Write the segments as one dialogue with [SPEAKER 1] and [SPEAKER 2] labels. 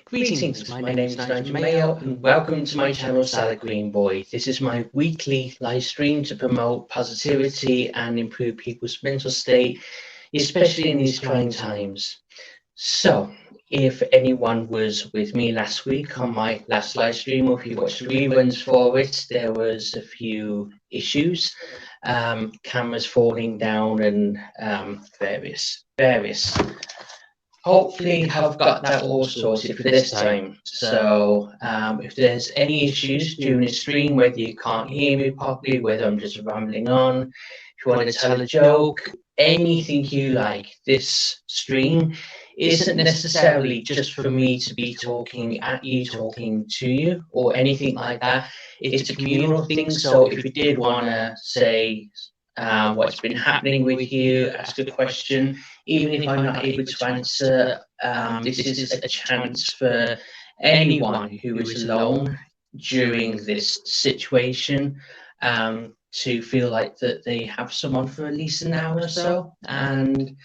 [SPEAKER 1] Greetings, my name is Nigel Mayo and welcome to my channel Salad Green Boy. This is my weekly live stream to promote positivity and improve people's mental state, especially in these trying times. So, if anyone was with me last week on my last live stream, or if you watched the reruns for it, there was a few issues, cameras falling down and various. Hopefully have got that all sorted for this time. So if there's any issues during the stream, whether you can't hear me properly, whether I'm just rambling on, if you want to tell a joke, anything you like, this stream isn't necessarily just for me to be talking at you, talking to you, or anything like that. It's a communal thing. So if you did want to say what's been happening with you, ask a question, even if I'm not able to answer, this is a chance for anyone who is alone during this situation to feel like that they have someone for at least an hour or so. And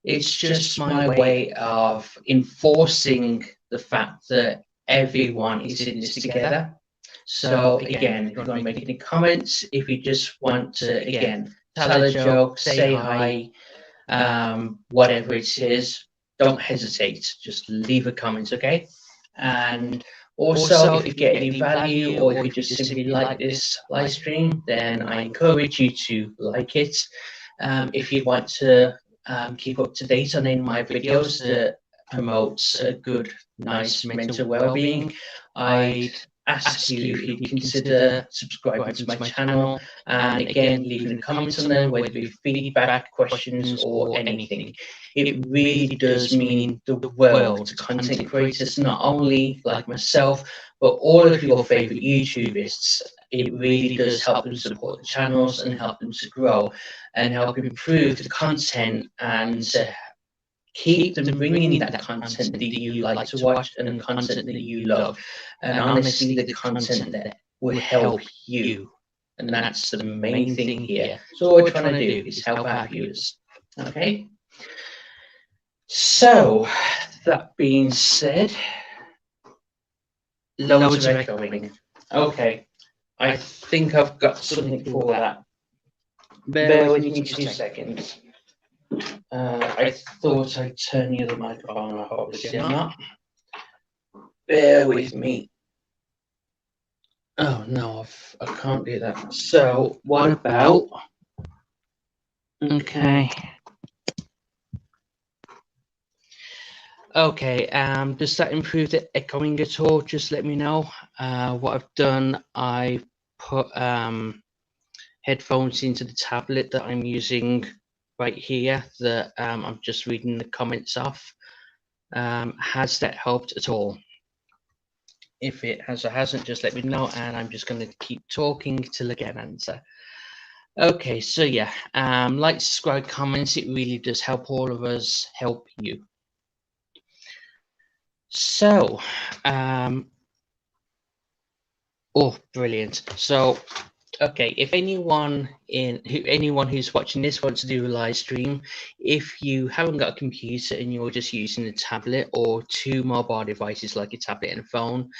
[SPEAKER 1] it's just my way of enforcing the fact that everyone is in this together. So again, if you want to make any comments, if you just want to, again, tell a joke, say hi, whatever it is, don't hesitate. Just leave a comment, okay? And also, if you get any value or if you just simply like this live stream, then I encourage you to like it. If you want to keep up to date on any of my videos that promotes a good, nice mental well-being, I'd ask you if you'd consider subscribing to my channel and again leaving comments on there, whether it be feedback, questions or anything. It really does mean the world to content creators, not only like myself, but all of your favorite YouTubers. It really does help them support the channels and help them to grow and help improve the content and keep them bringing that content that you like to watch and the content that you love. And honestly, the content that will help you. And that's the main thing here. So what we're trying to do is help our viewers. Okay? So, that being said, loads of echoing. Okay, I think I've got something for that. Bear with me 2 seconds. I thought I'd turn the other microphone off, obviously I'm not. Bear with me. Oh no, I can't do that. So, what about... Okay. Okay, does that improve the echoing at all? Just let me know. What I've done, I put headphones into the tablet that I'm using right here that I'm just reading the comments off. Has that helped at all? If it has or hasn't, just let me know, and I'm just going to keep talking till I get an answer. Okay, so yeah, like, subscribe, comments, it really does help all of us help you. So, oh, brilliant. So, okay, if anyone who's watching this wants to do a live stream, if you haven't got a computer and you're just using a tablet or two mobile devices like a tablet and a phone,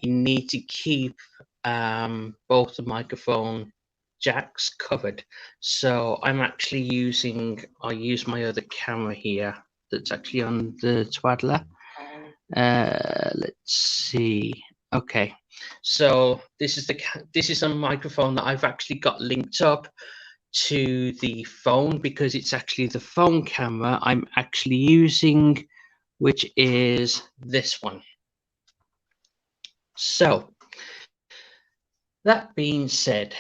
[SPEAKER 1] you need to keep both the microphone jacks covered. So I'm actually I use my other camera here that's actually on the Twaddler. Let's see. Okay, so this is a microphone that I've actually got linked up to the phone because it's actually the phone camera I'm actually using, which is this one. So that being said,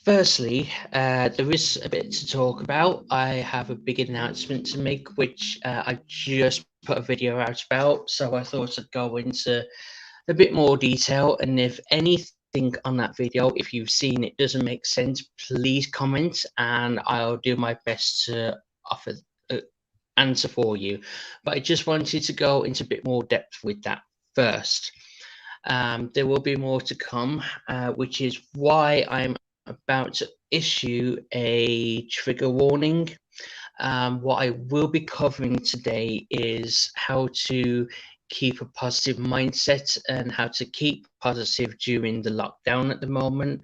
[SPEAKER 1] firstly, there is a bit to talk about. I have a big announcement to make, which I just put a video out about, so I thought I'd go into a bit more detail. And if anything on that video, if you've seen it doesn't make sense, please comment and I'll do my best to offer an answer for you. But I just wanted to go into a bit more depth with that first. There will be more to come, which is why I'm about to issue a trigger warning. What I will be covering today is how to keep a positive mindset and how to keep positive during the lockdown at the moment.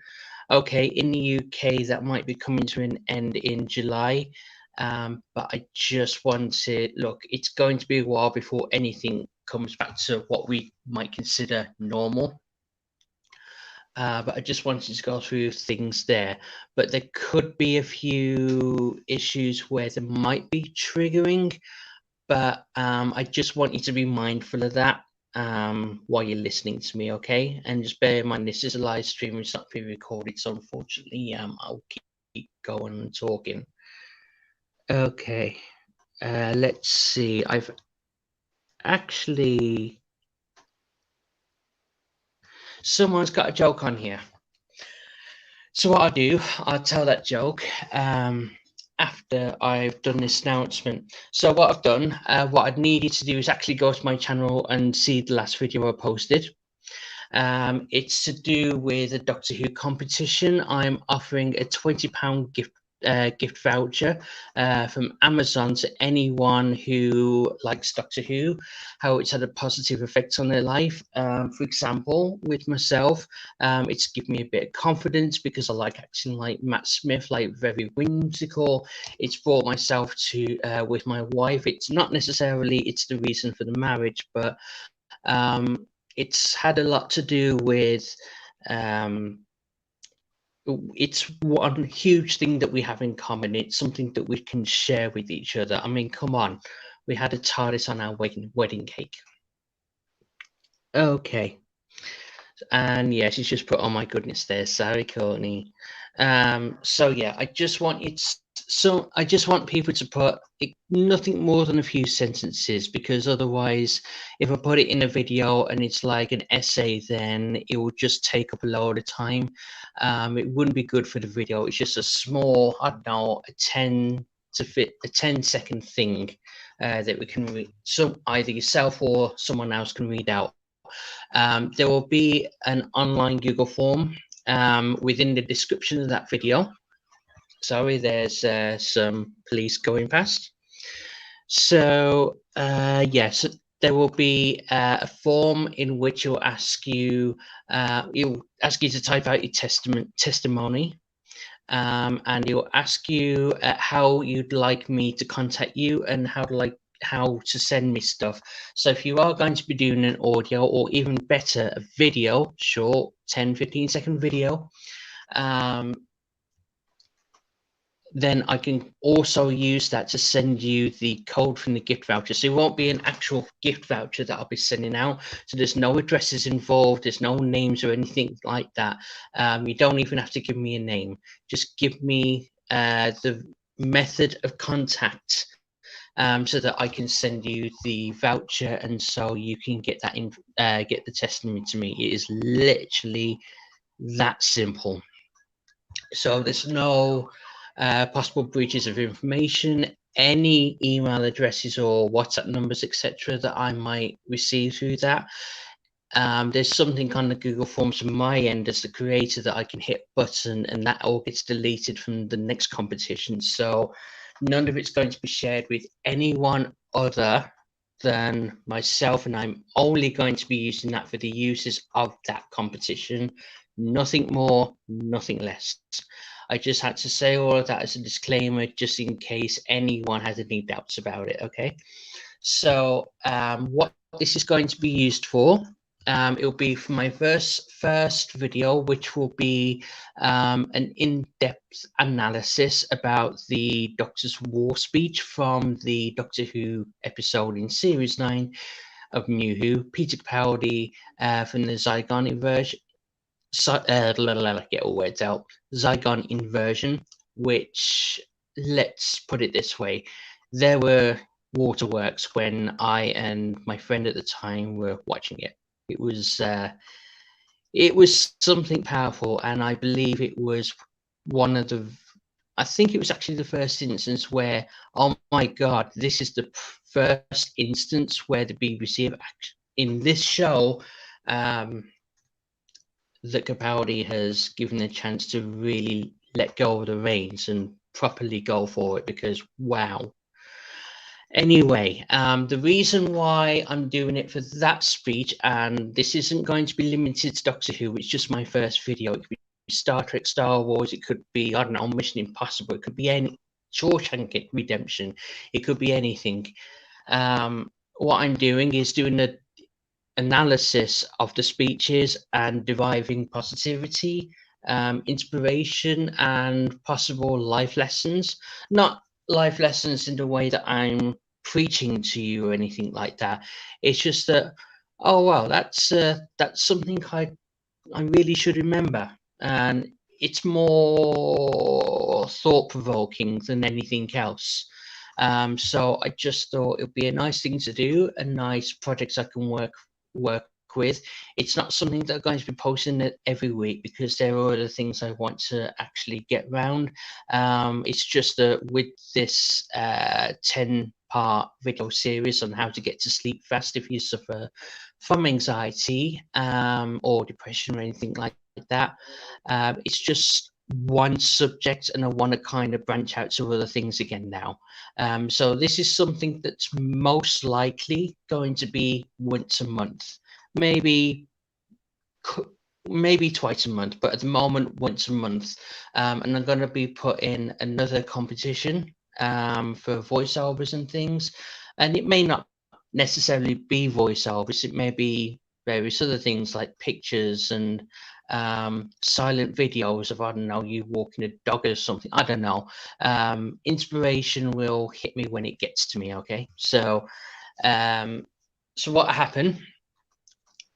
[SPEAKER 1] Okay, in the UK, that might be coming to an end in July. But I just want to look, it's going to be a while before anything comes back to what we might consider normal. But I just wanted to go through things there. But there could be a few issues where there might be triggering, but I just want you to be mindful of that while you're listening to me, okay? And just bear in mind, this is a live stream, it's not pre-recorded, so unfortunately, I'll keep going and talking. Okay, let's see. I've actually... Someone's got a joke on here. So what I'll do, I'll tell that joke after I've done this announcement. So what I've done, what I'd need you to do is actually go to my channel and see the last video I posted. It's to do with a Doctor Who competition. I'm offering a £20 gift voucher from Amazon to anyone who likes Doctor Who, how it's had a positive effect on their life. For example, with myself, it's given me a bit of confidence because I like acting like Matt Smith, like very whimsical. It's brought myself to with my wife. It's not necessarily it's the reason for the marriage, but it's had a lot to do with it's one huge thing that we have in common. It's something that we can share with each other. I mean, come on, we had a TARDIS on our wedding cake. Okay, and yeah, she's just put, oh my goodness, there, sorry, Courtney. So yeah, I just want I just want people to put nothing more than a few sentences, because otherwise, if I put it in a video and it's like an essay, then it will just take up a load of time. It wouldn't be good for the video. It's just a small, I don't know, a 10-second thing that we can read. So either yourself or someone else can read out. There will be an online Google form within the description of that video. Sorry, there's some police going past. So yes, there will be a form in which it'll ask you to type out your testimony, and it'll ask you how you'd like me to contact you and how to send me stuff. So if you are going to be doing an audio, or even better, a video, short 10-15 second video, then I can also use that to send you the code from the gift voucher. So it won't be an actual gift voucher that I'll be sending out. So there's no addresses involved, there's no names or anything like that. You don't even have to give me a name. Just give me the method of contact, so that I can send you the voucher, and so you can get that in, get the testimony to me. It is literally that simple. So there's no possible breaches of information, any email addresses or WhatsApp numbers, etc., that I might receive through that. There's something on the Google Forms from my end as the creator that I can hit button, and that all gets deleted from the next competition. So none of it's going to be shared with anyone other than myself, and I'm only going to be using that for the users of that competition. Nothing more, nothing less. I just had to say all of that as a disclaimer, just in case anyone has any doubts about it, okay? So what this is going to be used for, it'll be for my first video, which will be an in-depth analysis about the Doctor's War speech from the Doctor Who episode in Series 9 of New Who, Peter Capaldi from the Zygon inversion. Get all words out. Zygon inversion, which, let's put it this way, there were waterworks when I and my friend at the time were watching it. It was something powerful, and I believe it was one of the, I think it was actually the first instance where, oh my god, this is the first instance where the BBC have in this show that Capaldi has given a chance to really let go of the reins and properly go for it, because wow. Anyway, the reason why I'm doing it for that speech, and this isn't going to be limited to Doctor Who, it's just my first video. It could be Star Trek, Star Wars, it could be, I don't know, Mission Impossible, it could be any Shawshank Redemption, it could be anything. What I'm doing is doing a analysis of the speeches and deriving positivity, inspiration, and possible life lessons. Not life lessons in the way that I'm preaching to you or anything like that. It's just that, oh wow, that's something I really should remember, and it's more thought provoking than anything else. So I just thought it would be a nice thing to do, a nice project I can work with. It's not something that I'm going to be posting it every week because there are other things I want to actually get round. It's just that with this 10-part video series on how to get to sleep fast if you suffer from anxiety or depression or anything like that, it's just one subject, and I want to kind of branch out to other things again now. So this is something that's most likely going to be once a month, maybe twice a month, but at the moment once a month. And I'm going to be putting another competition for voiceovers and things, and it may not necessarily be voiceovers, it may be various other things like pictures and silent videos of, I don't know, you walking a dog or something. I don't know. Inspiration will hit me when it gets to me. Okay, so what happened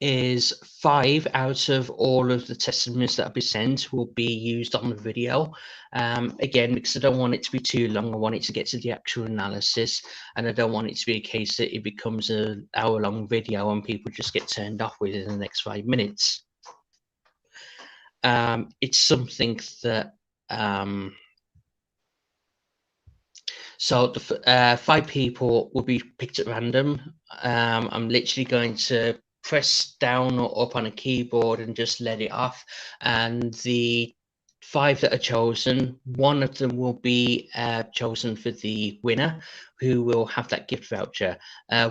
[SPEAKER 1] is 5 out of all of the testimonies that will be sent will be used on the video. Again, because I don't want it to be too long, I want it to get to the actual analysis, and I don't want it to be a case that it becomes an hour-long video and people just get turned off within the next 5 minutes. It's something that so the 5 people will be picked at random. I'm literally going to press down or up on a keyboard and just let it off. And the 5 that are chosen, one of them will be chosen for the winner, who will have that gift voucher.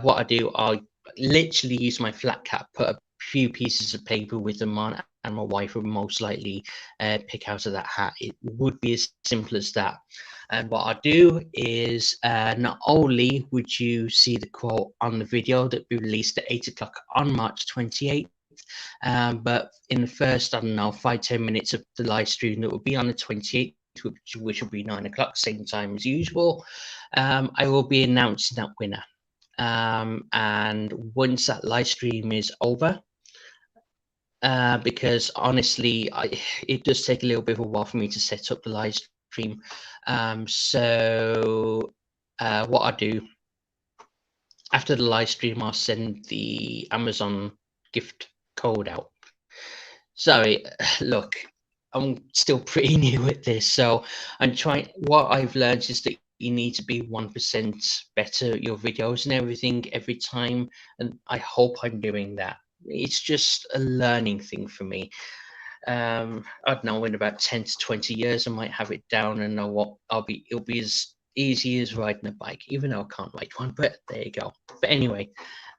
[SPEAKER 1] What I do, I literally use my flat cap, put a few pieces of paper with them on, and my wife would most likely pick out of that hat. It would be as simple as that. And what I do is not only would you see the quote on the video that will be released at 8 o'clock on March 28th, but in the first, I don't know, 5-10 minutes of the live stream that will be on the 28th, which will be 9 o'clock, same time as usual, I will be announcing that winner. And once that live stream is over, because honestly, it does take a little bit of a while for me to set up the live stream. So what I do after the live stream, I'll send the Amazon gift code out. Sorry, look, I'm still pretty new at this, so I'm trying. What I've learned is that you need to be 1% better at your videos and everything every time, and I hope I'm doing that. It's just a learning thing for me. I don't know, in about 10 to 20 years, I might have it down and know what it'll be as easy as riding a bike, even though I can't ride one, but there you go. But anyway,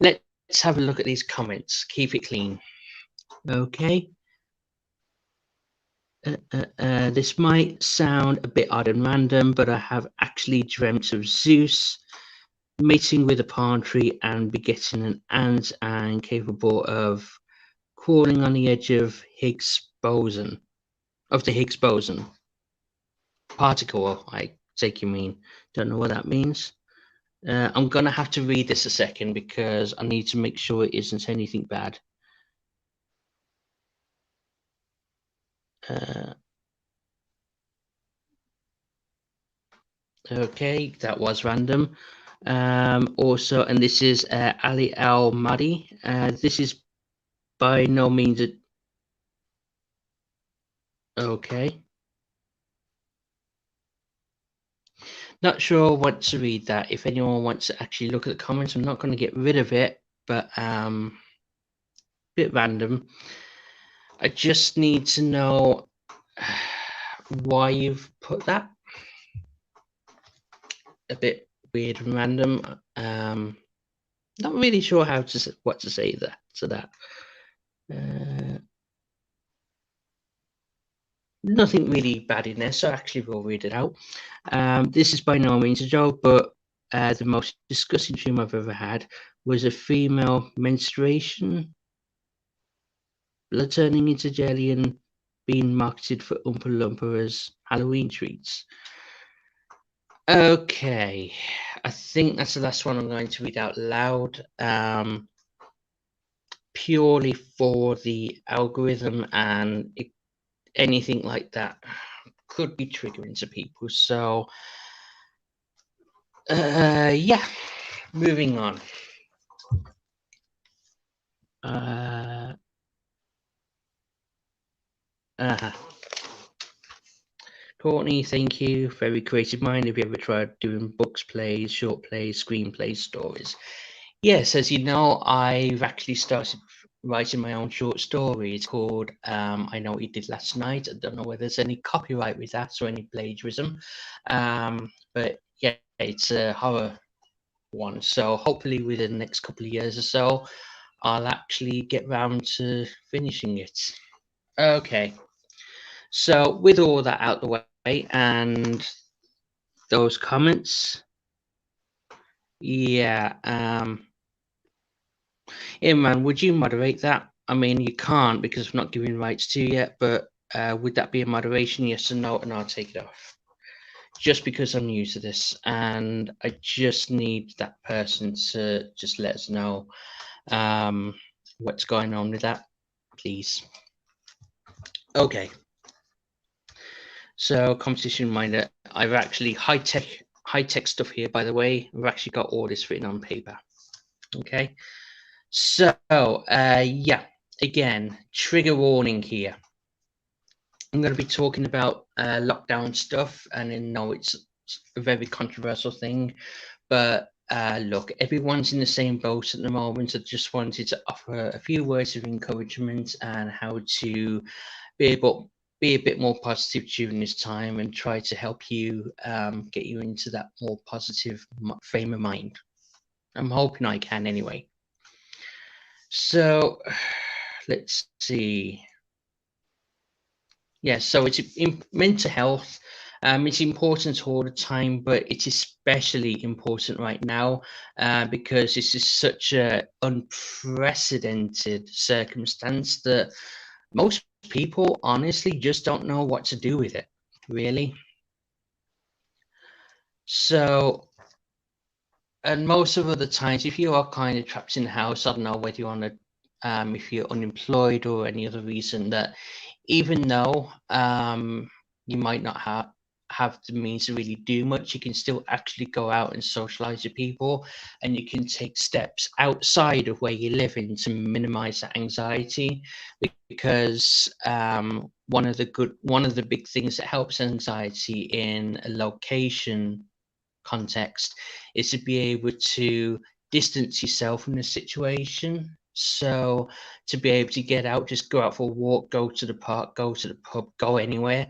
[SPEAKER 1] let's have a look at these comments. Keep it clean. Okay. This might sound a bit odd and random, but I have actually dreamt of Zeus mating with a palm tree and begetting an ant and capable of crawling on the edge of the Higgs boson particle. I take you mean. Don't know what that means. I'm gonna have to read this a second because I need to make sure it isn't anything bad. Okay, that was random. Also, and this is Ali Al Mahdi. This is by no means a... Okay. Not sure what to read that. If anyone wants to actually look at the comments, I'm not going to get rid of it, but bit random. I just need to know why you've put that. A bit weird and random. Not really sure what to say to that. Nothing really bad in there, so actually we'll read it out. This is by no means a joke, but the most disgusting dream I've ever had was a female menstruation, blood turning into jelly and being marketed for Oompa Loompa as Halloween treats. Okay, I think that's the last one I'm going to read out loud, purely for the algorithm, and anything like that could be triggering to people. So, yeah, moving on. Courtney, thank you. Very creative mind. Have you ever tried doing books, plays, short plays, screenplays, stories? Yes, as you know, I've actually started writing my own short story. It's called I Know What You Did Last Night. I don't know whether there's any copyright with that or any plagiarism. But yeah, it's a horror one. So hopefully within the next couple of years or so, I'll actually get round to finishing it. Okay. So with all that out the way and those comments, yeah, Imran, would you moderate that? I mean, you can't because I'm not giving rights to you yet, but would that be a moderation, yes or no? And I'll take it off. Just because I'm new to this, and I just need that person to just let us know what's going on with that, please. Okay. So competition reminder, I've actually high tech stuff here, by the way. We've actually got all this written on paper. Okay. So yeah, again, trigger warning here. I'm going to be talking about lockdown stuff, and I know it's a very controversial thing, but look, everyone's in the same boat at the moment. I just wanted to offer a few words of encouragement and how to be a bit more positive during this time and try to help you get you into that more positive frame of mind. I'm hoping I can anyway. So let's see. Yeah, so it's in mental health. It's important all the time, but it's especially important right now because this is such an unprecedented circumstance that most people honestly just don't know what to do with it, really. So, and most of the times, if you are kind of trapped in the house, I don't know whether you want to, if you're unemployed or any other reason, that even though you might not have the means to really do much, you can still actually go out and socialize with people, and you can take steps outside of where you live in to minimize that anxiety, because one of the big things that helps anxiety in a location context is to be able to distance yourself from the situation. So to be able to get out, just go out for a walk, go to the park, go to the pub, go anywhere.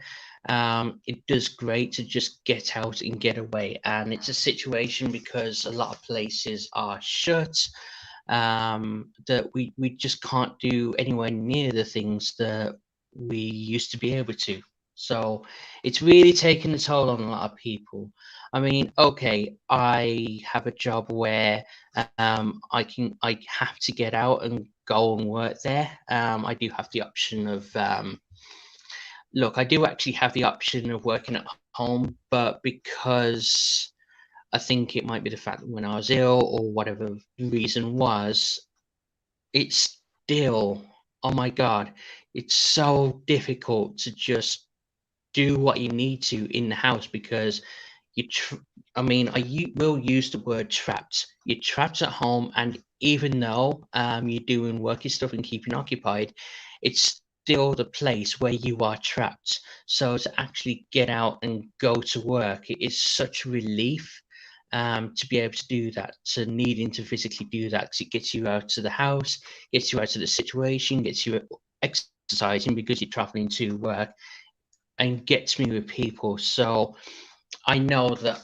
[SPEAKER 1] It does great to just get out and get away. And it's a situation because a lot of places are shut, that we just can't do anywhere near the things that we used to be able to. So it's really taken a toll on a lot of people. I mean, okay, I have a job where I have to get out and go and work there. I do have the option of look, I do actually have the option of working at home, but because I think it might be the fact that when I was ill or whatever the reason was, it's still, oh my God, it's so difficult to just do what you need to in the house because you I mean, will use the word trapped. You're trapped at home, and even though you're doing worky stuff and keeping occupied, it's still the place where you are trapped. So to actually get out and go to work, it is such a relief to be able to do that, to needing to physically do that, because it gets you out to the house, gets you out to the situation, gets you exercising because you're traveling to work, and gets me with people. So I know that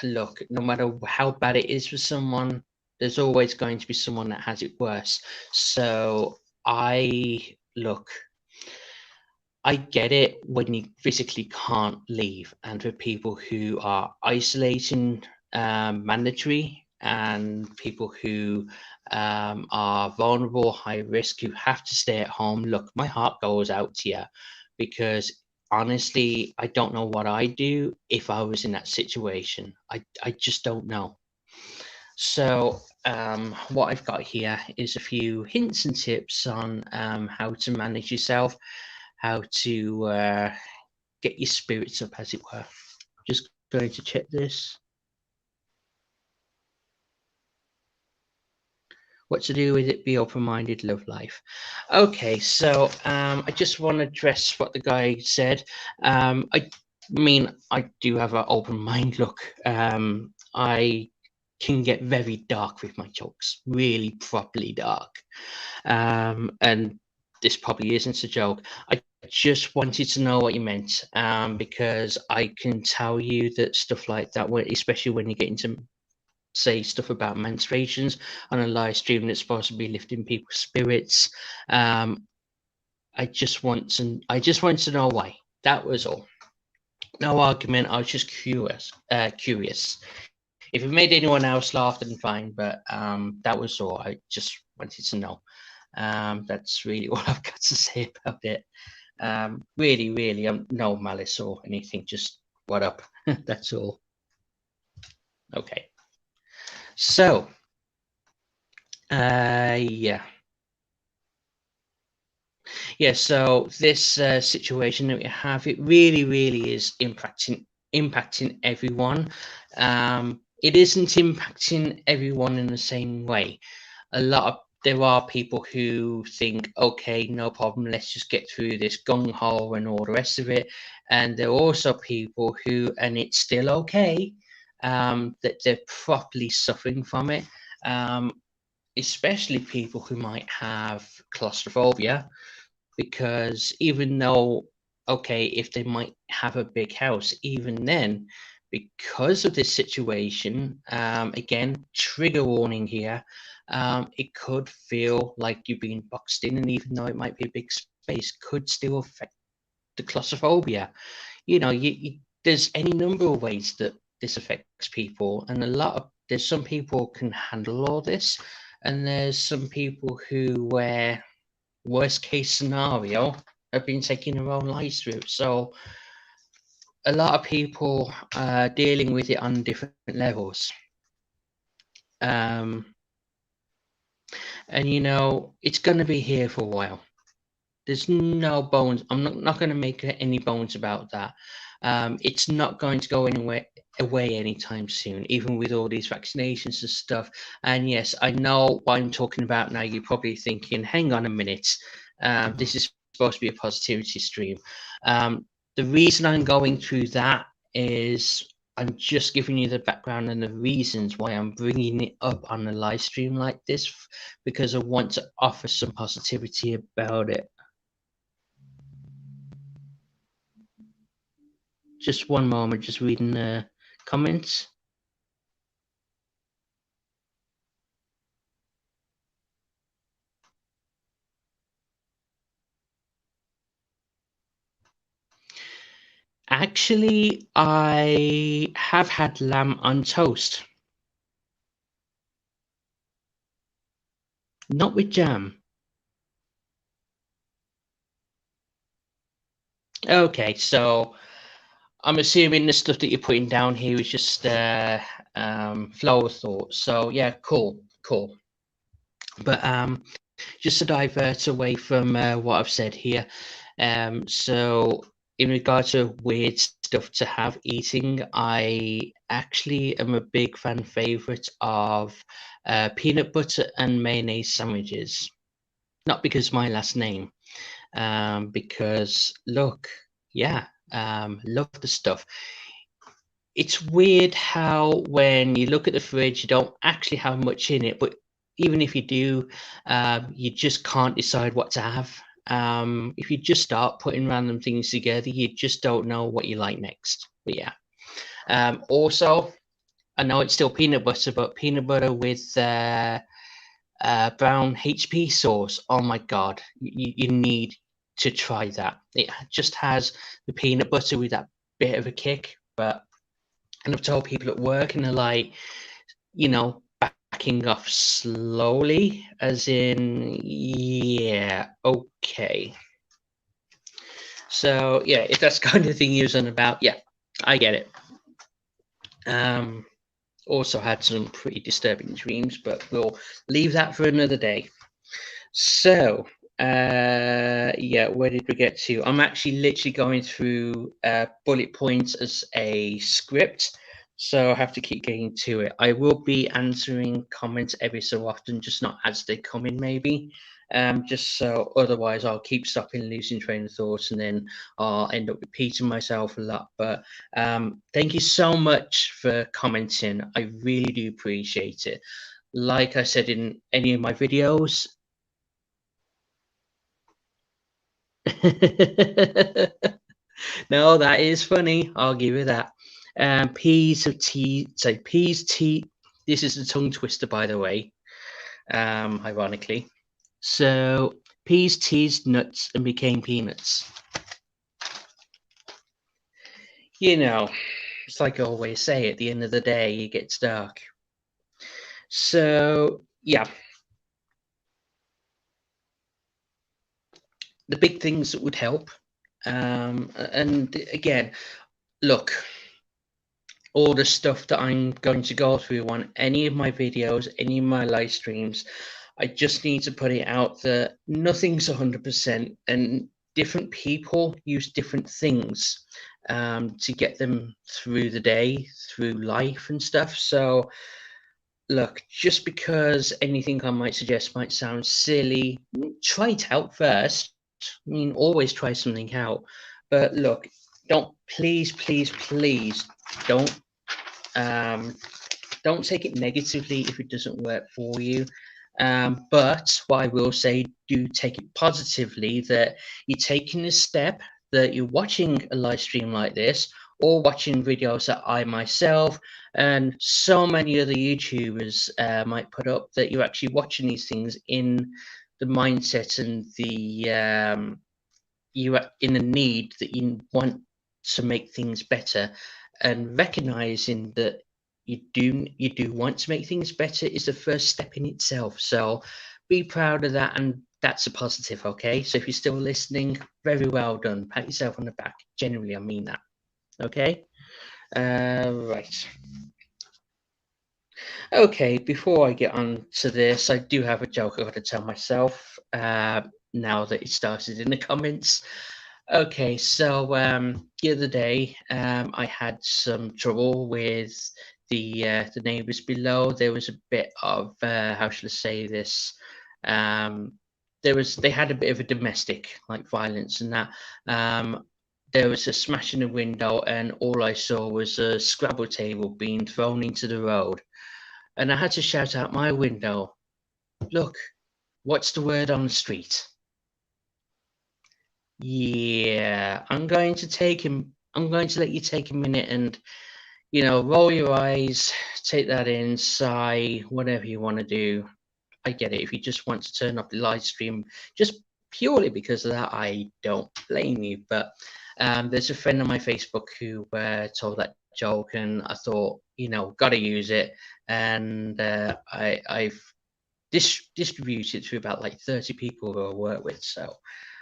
[SPEAKER 1] look, no matter how bad it is for someone, there's always going to be someone that has it worse. So look, I get it when you physically can't leave, and for people who are isolating mandatory, and people who are vulnerable, high risk, who have to stay at home. Look, my heart goes out to you, because honestly, I don't know what I'd do if I was in that situation. I just don't know. So what I've got here is a few hints and tips on how to manage yourself, how to get your spirits up, as it were. Just going to check this. What to do with it? Be open-minded, love life. Okay, so I just want to address what the guy said. I mean, I do have an open mind. Look, I can get very dark with my jokes, really properly dark. And this probably isn't a joke. I just wanted to know what you meant, because I can tell you that stuff like that, especially when you get into say stuff about menstruations on a live stream that's supposed to be lifting people's spirits. I just wanted to know why. That was all. No argument. I was just curious. Curious. If it made anyone else laugh, then fine. But that was all. I just wanted to know. That's really all I've got to say about it. Really, really, no malice or anything. Just what up? That's all. Okay. So, yeah. Yeah, so this situation that we have, it really, really is impacting everyone. It isn't impacting everyone in the same way. There are people who think, okay, no problem, let's just get through this gung ho and all the rest of it. And there are also people who, and it's still okay, that they're properly suffering from it. Especially people who might have claustrophobia, because even though, okay, if they might have a big house, even then, because of this situation, again, trigger warning here, it could feel like you're being boxed in, and even though it might be a big space, could still affect the claustrophobia. There's any number of ways that this affects people, and there's some people can handle all this, and there's some people who, where worst case scenario, have been taking their own lives through. So a lot of people are dealing with it on different levels. And it's going to be here for a while. There's no bones. I'm not going to make any bones about that. It's not going to go anywhere away anytime soon, even with all these vaccinations and stuff. And yes, I know what I'm talking about now. You're probably thinking, hang on a minute, this is supposed to be a positivity stream. The reason I'm going through that is I'm just giving you the background and the reasons why I'm bringing it up on a live stream like this, because I want to offer some positivity about it. Just one moment, just reading the comments. Actually, I have had lamb on toast. Not with jam. Okay, so I'm assuming the stuff that you're putting down here is just flow of thought. So yeah, cool. But just to divert away from what I've said here, so in regard to weird stuff to have eating, I actually am a big fan favorite of peanut butter and mayonnaise sandwiches. Not because my last name, because look, yeah, love the stuff. It's weird how when you look at the fridge, you don't actually have much in it, but even if you do, you just can't decide what to have. If you just start putting random things together, you just don't know what you like next. But yeah. Also, I know it's still peanut butter, but peanut butter with brown HP sauce. Oh my God, you need to try that. It just has the peanut butter with that bit of a kick. But and I've told people at work, and they're like, backing off slowly, as in, yeah, okay. So yeah, if that's kind of thing you're on about, yeah, I get it. Also had some pretty disturbing dreams, but we'll leave that for another day. So yeah, where did we get to? I'm actually literally going through bullet points as a script, so I have to keep getting to it. I will be answering comments every so often, just not as they come in, maybe. Just so otherwise I'll keep stopping, losing train of thoughts, and then I'll end up repeating myself a lot. But thank you so much for commenting. I really do appreciate it. Like I said in any of my videos, no, that is funny. I'll give you that. Peas of tea. So peas tea. This is a tongue twister, by the way. Ironically. So peas teased nuts and became peanuts. It's like I always say. At the end of the day, it gets dark. So yeah, the big things that would help. And again, look, all the stuff that I'm going to go through on any of my videos, any of my live streams, I just need to put it out that nothing's 100%, and different people use different things to get them through the day, through life and stuff. So, look, just because anything I might suggest might sound silly, try it out first. I mean, always try something out. But look, please, please, please don't don't take it negatively if it doesn't work for you. But what I will say, do take it positively, that you're taking a step, that you're watching a live stream like this, or watching videos that I myself and so many other YouTubers might put up, that you're actually watching these things in the mindset and the you are in a need that you want to make things better, and recognizing that you do want to make things better is the first step in itself. So be proud of that, and that's a positive. Okay, so if you're still listening, very well done. Pat yourself on the back. Genuinely, I mean that. Okay. Right. Okay, before I get on to this, I do have a joke I got to tell myself now that it started in the comments. Okay, so the other day I had some trouble with the neighbours below. There was a bit of how should I say this? They had a bit of a domestic like violence and that. There was a smash in the window, and all I saw was a Scrabble table being thrown into the road. And I had to shout out my window, "Look, what's the word on the street?" Yeah, I'm going to let you take a minute and, roll your eyes, take that in, sigh, whatever you want to do. I get it. If you just want to turn off the live stream just purely because of that, I don't blame you. But there's a friend on my Facebook who told that joke, and I thought, got to use it. And I've distributed to about like 30 people who I work with. So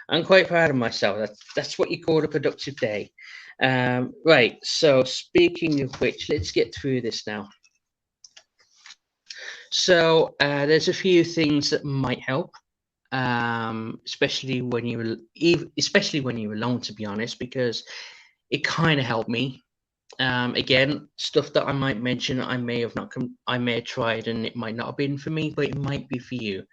[SPEAKER 1] I'm quite proud of myself. That's what you call a productive day. Right. So speaking of which, let's get through this now. So there's a few things that might help, especially when you're alone. To be honest, because it kind of helped me. Again, stuff that I might mention, I may have tried, and it might not have been for me, but it might be for you.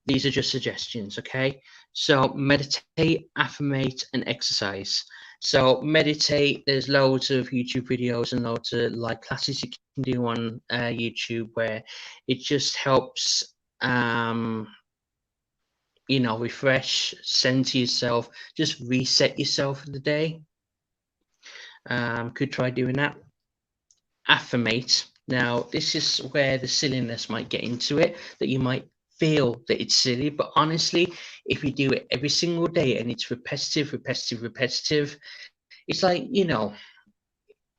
[SPEAKER 1] These are just suggestions, okay? So meditate, affirmate, and exercise. So meditate, there's loads of YouTube videos and loads of live classes you can do on YouTube where it just helps, refresh, send to yourself, just reset yourself for the day. Could try doing that. Affirmate. Now, this is where the silliness might get into it, that you might feel that it's silly, but honestly, if you do it every single day and it's repetitive, repetitive, repetitive, it's like, you know,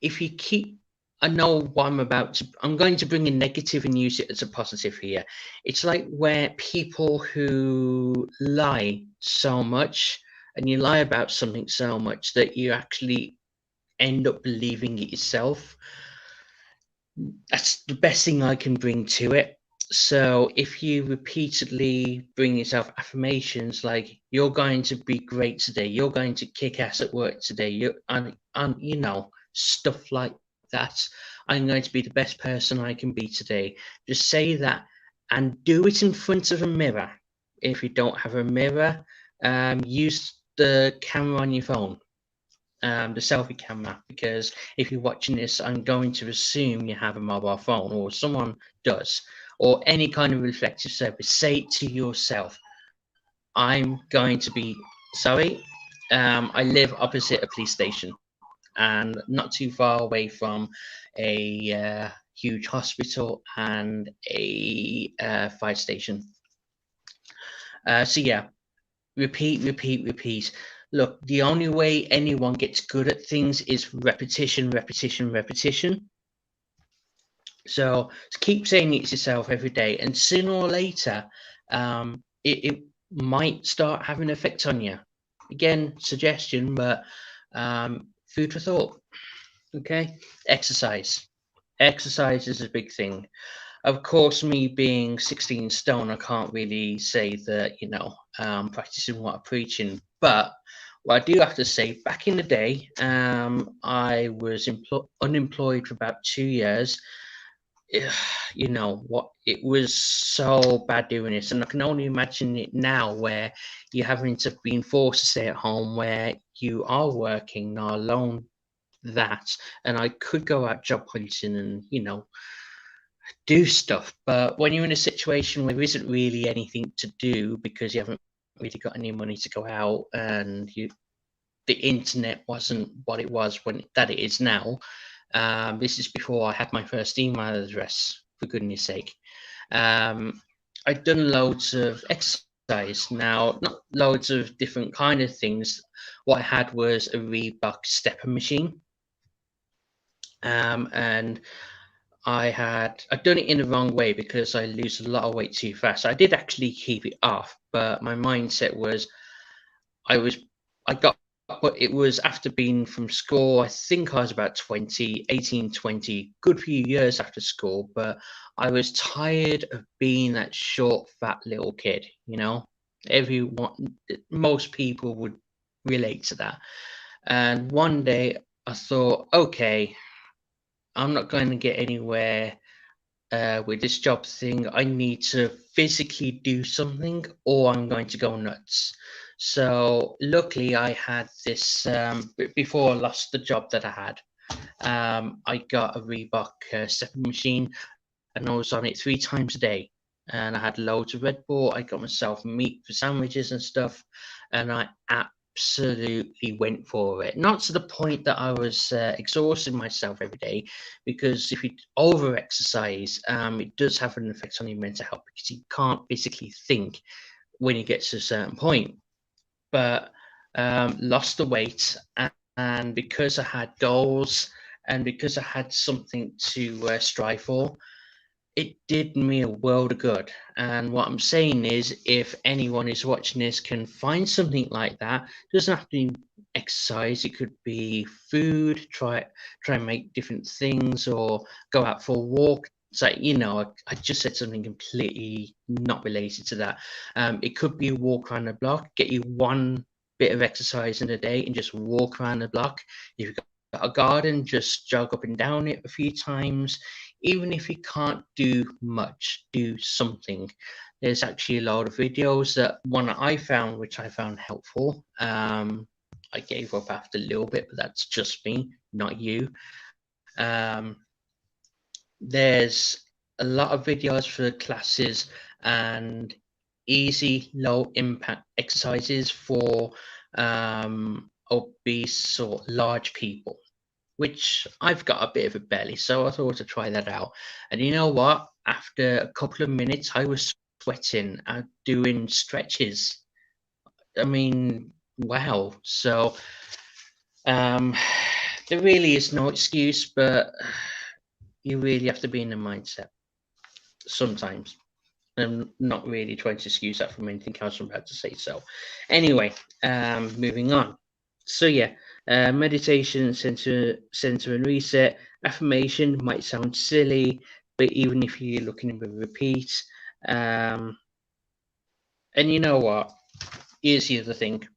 [SPEAKER 1] if you keep, I know what I'm going to bring in negative and use it as a positive here. It's like where people who lie so much, and you lie about something so much that you actually end up believing it yourself. That's the best thing I can bring to it. So if you repeatedly bring yourself affirmations like you're going to be great today, you're going to kick ass at work today, and you know, stuff like that. I'm going to be the best person I can be today. Just say that and do it in front of a mirror. If you don't have a mirror, use the camera on your phone, the selfie camera, because if you're watching this, I'm going to assume you have a mobile phone or someone does, or any kind of reflective surface. Say it to yourself, I'm going to be sorry. I live opposite a police station and not too far away from a huge hospital and a fire station. So yeah, repeat, repeat, repeat. Look, the only way anyone gets good at things is repetition, repetition, repetition. So keep saying it to yourself every day, and sooner or later, it might start having an effect on you. Again, suggestion, but food for thought. Okay, exercise. Exercise is a big thing. Of course, me being 16 stone, I can't really say that, you know, practicing what I'm preaching. But what I do have to say, back in the day, I was unemployed for about 2 years. You know what? It was so bad doing this, and I can only imagine it now, where you're having to being forced to stay at home, where you are working, not alone that, and I could go out job hunting and, you know, do stuff. But when you're in a situation where there isn't really anything to do because you haven't really got any money to go out, and the internet wasn't what it was when that it is now. This is before I had my first email address, for goodness sake. Um, I'd done loads of exercise. Now, not loads of different kind of things. What I had was a Reebok stepper machine. And I'd done it in the wrong way because I lose a lot of weight too fast. I did actually keep it off, but my mindset was I was I got, but it was after being from school. I think I was about 20, 18, 20, good few years after school, but I was tired of being that short, fat little kid, you know? Everyone, most people would relate to that. And one day I thought, okay, I'm not going to get anywhere with this job thing. I need to physically do something or I'm going to go nuts. So luckily I had this, before I lost the job that I had, I got a Reebok stepping machine, and I was on it 3 times a day. And I had loads of Red Bull. I got myself meat for sandwiches and stuff, and I absolutely went for it. Not to the point that I was exhausting myself every day, because if you over exercise, it does have an effect on your mental health because you can't physically think when you get to a certain point. But lost the weight, and because I had goals and because I had something to strive for, it did me a world of good. And what I'm saying is, if anyone is watching this can find something like that, it doesn't have to be exercise. It could be food. Try and make different things, or go out for a walk. It's like, you know, I just said something completely not related to that. It could be a walk around the block. Get you one bit of exercise in a day and just walk around the block. If you've got a garden, just jog up and down it a few times. Even if you can't do much, do something. There's actually a lot of videos. That one that I found, which I found helpful. I gave up after a little bit, but that's just me, not you. Um, there's a lot of videos for classes and easy, low impact exercises for obese or large people. which I've got a bit of a belly, so I thought I'd try that out. And you know what? After a couple of minutes, I was sweating and doing stretches. I mean, wow. So there really is no excuse, but you really have to be in the mindset sometimes. I'm not really trying to excuse that from anything else I'm about to say. So, anyway, moving on. So yeah, meditation, center and reset. Affirmation might sound silly, but even if you're looking at a repeat, and you know what? Here's the other thing.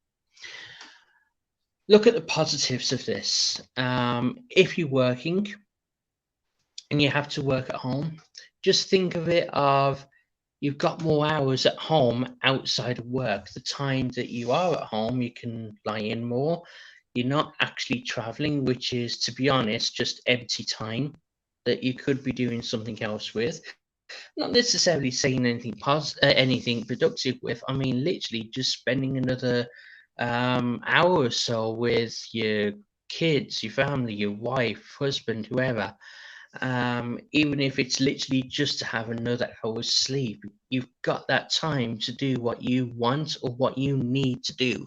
[SPEAKER 1] Look at the positives of this. If you're working and you have to work at home, just think of it of you've got more hours at home outside of work. The time that you are at home, you can lie in more. You're not actually traveling, which is, to be honest, just empty time that you could be doing something else with. Not necessarily saying anything anything productive with. I mean, literally just spending another hour or so with your kids, your family, your wife, husband, whoever. Even if it's literally just to have another hour's sleep, you've got that time to do what you want or what you need to do.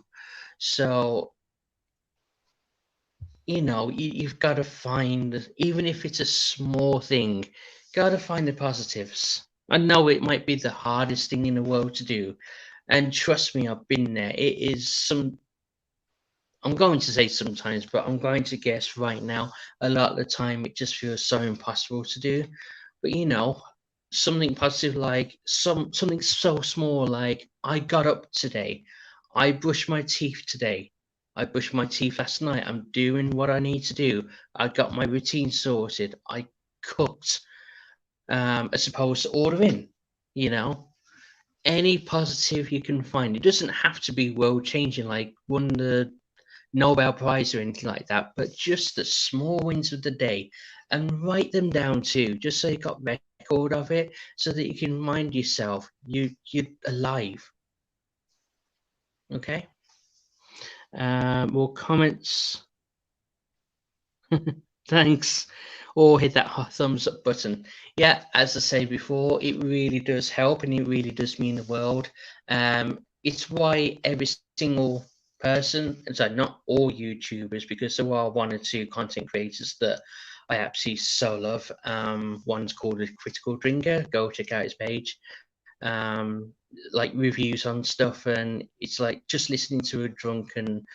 [SPEAKER 1] So, you've got to find, even if it's a small thing, got to find the positives. I know it might be the hardest thing in the world to do. And trust me, I've been there. It is I'm going to say sometimes, but I'm going to guess right now, a lot of the time it just feels so impossible to do. But something positive like something so small like I got up today, I brushed my teeth today, I brushed my teeth last night, I'm doing what I need to do, I got my routine sorted, I cooked, as opposed to ordering, you know. Any positive you can find. It doesn't have to be world changing, like won the Nobel Prize or anything like that, but just the small wins of the day, and write them down too, just so you got record of it, so that you can remind yourself you're alive. Okay. More comments. Thanks. Or hit that thumbs up button. Yeah, as I said before, it really does help and it really does mean the world. It's why every single person, so not all YouTubers, because there are one or two content creators that I absolutely so love. One's called a Critical Drinker. Go check out his page. um, like reviews on stuff, and it's like just listening to a drunken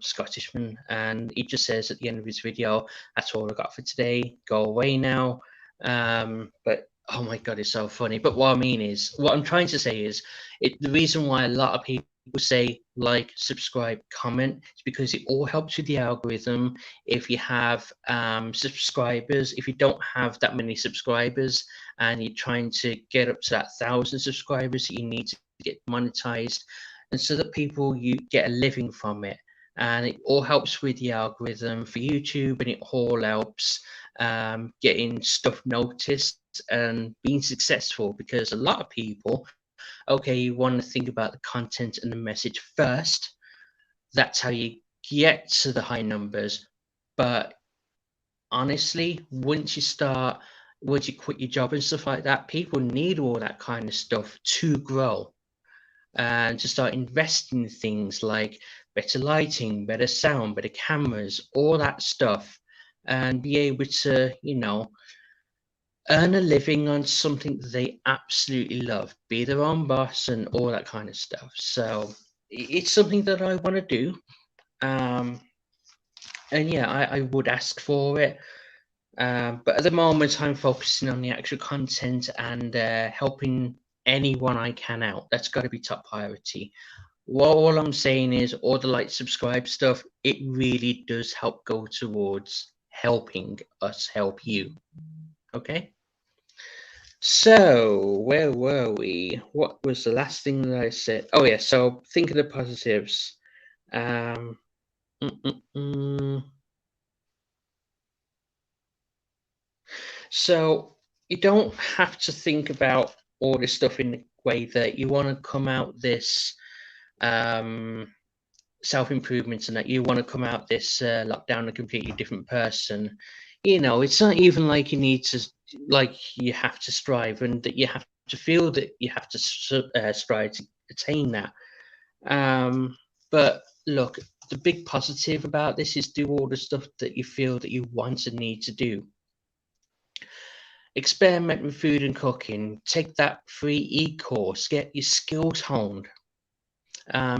[SPEAKER 1] Scottishman, and he just says at the end of his video, "That's all I got for today. Go away now." But oh my god, it's so funny. But what I mean is, what I'm trying to say is, the reason why a lot of people say like, subscribe, comment is because it all helps with the algorithm. If you have subscribers, if you don't have that many subscribers, and you're trying to get up to that 1,000 subscribers, you need to get monetized, and so that people, you get a living from it, and it all helps with the algorithm for YouTube, and it all helps getting stuff noticed and being successful, because a lot of people, okay, you want to think about the content and the message first. That's how you get to the high numbers. But honestly, once you quit your job and stuff like that, people need all that kind of stuff to grow and to start investing in things like better lighting, better sound, better cameras, all that stuff, and be able to, earn a living on something that they absolutely love, be their own boss and all that kind of stuff. So it's something that I want to do. Um, and yeah, I would ask for it. But at the moment, I'm focusing on the actual content and helping anyone I can out. That's got to be top priority. Well, all I'm saying is, all the like, subscribe stuff, it really does help go towards helping us help you. Okay? So, where were we? What was the last thing that I said? Oh, yeah, so think of the positives. Um, mm, mm, mm. So you don't have to think about all this stuff in the way that you want to come out this self-improvements and that you want to come out this lockdown a completely different person, it's not even like you need to, like you have to strive and that you have to feel that you have to strive to attain that. But look, the big positive about this is do all the stuff that you feel that you want and need to do. Experiment with food and cooking, take that free e-course, get your skills honed.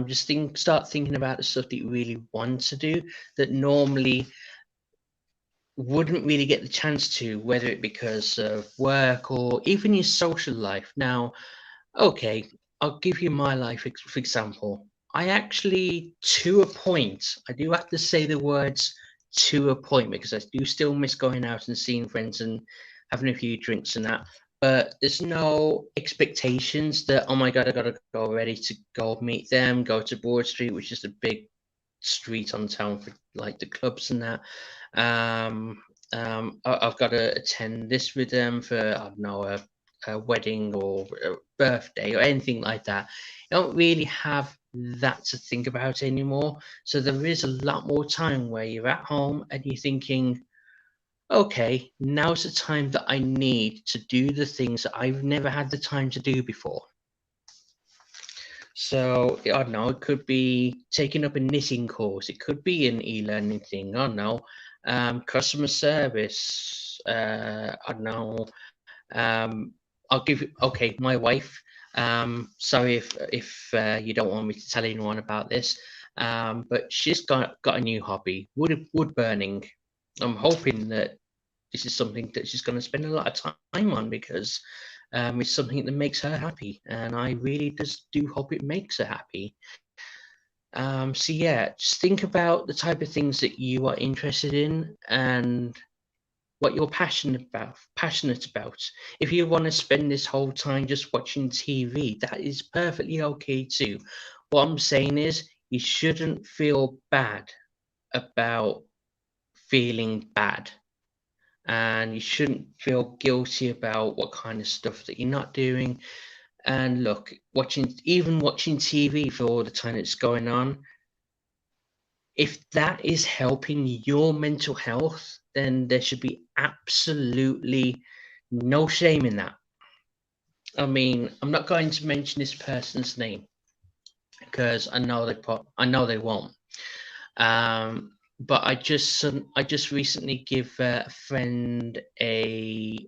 [SPEAKER 1] Just start thinking about the stuff that you really want to do that normally wouldn't really get the chance to, whether it because of work or even your social life. Now, okay, I'll give you my life for example. I actually, to a point, I do have to say the words to a point because I do still miss going out and seeing friends and having a few drinks and that. But there's no expectations that, oh my God, I gotta go ready to go meet them, go to Broad Street, which is a big street on town for like the clubs and that. I've got to attend this with them for, I don't know, a wedding or a birthday or anything like that. You don't really have that to think about anymore. So there is a lot more time where you're at home and you're thinking, okay, now's the time that I need to do the things that I've never had the time to do before. So I don't know, it could be taking up a knitting course, it could be an e-learning thing, I don't know, customer service, I don't know, I'll give you, okay, my wife, sorry if you don't want me to tell anyone about this, but she's got a new hobby, wood burning. I'm hoping that this is something that she's going to spend a lot of time on because it's something that makes her happy, and I really just do hope it makes her happy. So yeah, just think about the type of things that you are interested in and what you're passionate about. If you want to spend this whole time just watching TV, that is perfectly okay too. What I'm saying is you shouldn't feel bad about feeling bad, and you shouldn't feel guilty about what kind of stuff that you're not doing. And look, watching TV for all the time it's going on, if that is helping your mental health, then there should be absolutely no shame in that. I mean, I'm not going to mention this person's name because I know they won't. But I just recently give a friend a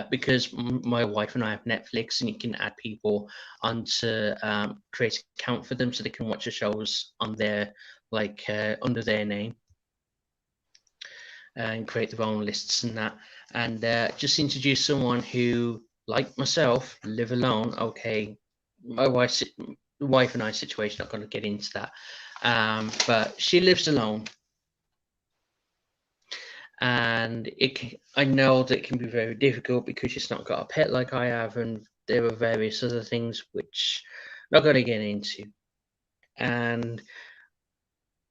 [SPEAKER 1] because my wife and I have Netflix, and you can add people onto create an account for them so they can watch the shows on their under their name and create their own lists and that, and just introduce someone who, like myself, live alone. Okay, my wife and I situation, not going to get into that, but she lives alone, and I know that it can be very difficult because she's not got a pet like I have, and there are various other things which I'm not going to get into. And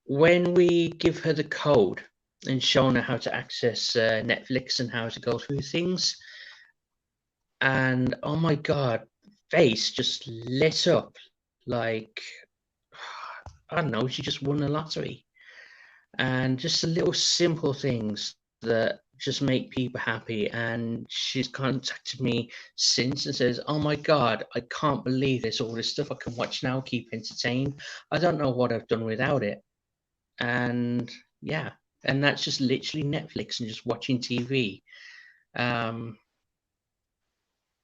[SPEAKER 1] when we give her the code and shown her how to access Netflix and how to go through things, and oh my God, face just lit up like, I don't know, she just won the lottery. And just the little simple things that just make people happy. And she's contacted me since and says, oh my God, I can't believe there's all this stuff I can watch now, keep entertained. I don't know what I've done without it. And yeah, and that's just literally Netflix and just watching TV.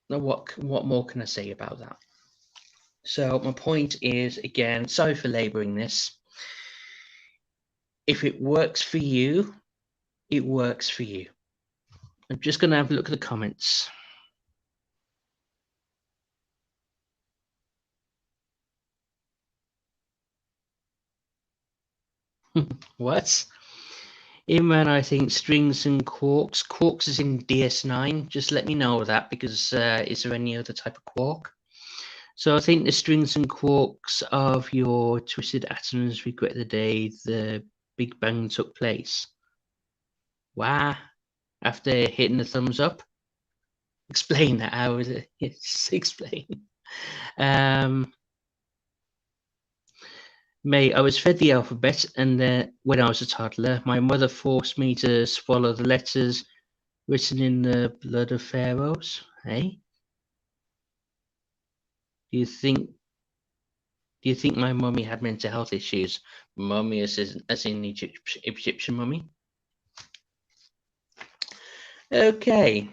[SPEAKER 1] What more can I say about that? So my point is, again, sorry for laboring this. If it works for you, it works for you. I'm just going to have a look at the comments. What? Imran, I think strings and quarks. Quarks is in DS9. Just let me know that, because is there any other type of quark? So I think the strings and quarks of your twisted atoms regret the day the Big Bang took place. Wow. After hitting the thumbs up? Explain that. How is it? Yes, explain. Mate, I was fed the alphabet, and when I was a toddler, my mother forced me to swallow the letters written in the blood of pharaohs. Hey, do you think? Do you think my mummy had mental health issues? Mummy, as in Egyptian mummy. Okay.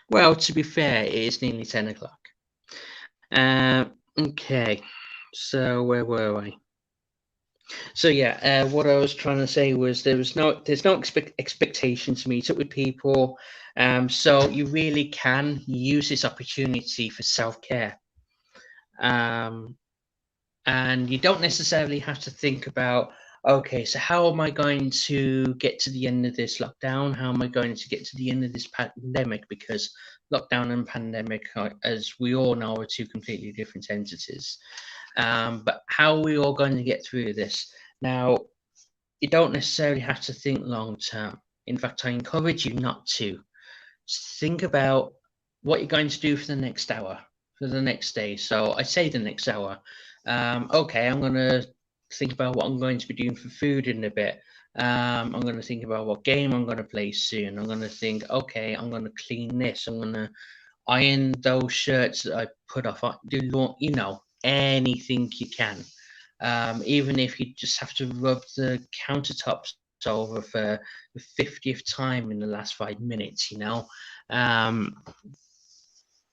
[SPEAKER 1] Well, to be fair, it is nearly 10 o'clock. Okay. So where were I? So yeah, what I was trying to say was there's no expectation to meet up with people. So you really can use this opportunity for self-care. And you don't necessarily have to think about, okay, so how am I going to get to the end of this lockdown? How am I going to get to the end of this pandemic? Because lockdown and pandemic, as we all know, are two completely different entities. But how are we all going to get through this? Now, you don't necessarily have to think long term. In fact, I encourage you not to. Think about what you're going to do for the next hour, for the next day. So I say the next hour. Okay, I'm going to think about what I'm going to be doing for food in a bit. I'm going to think about what game I'm going to play soon. I'm going to think, okay, I'm going to clean this. I'm going to iron those shirts that I put off. Do anything you can. Even if you just have to rub the countertops over for the 50th time in the last 5 minutes, um,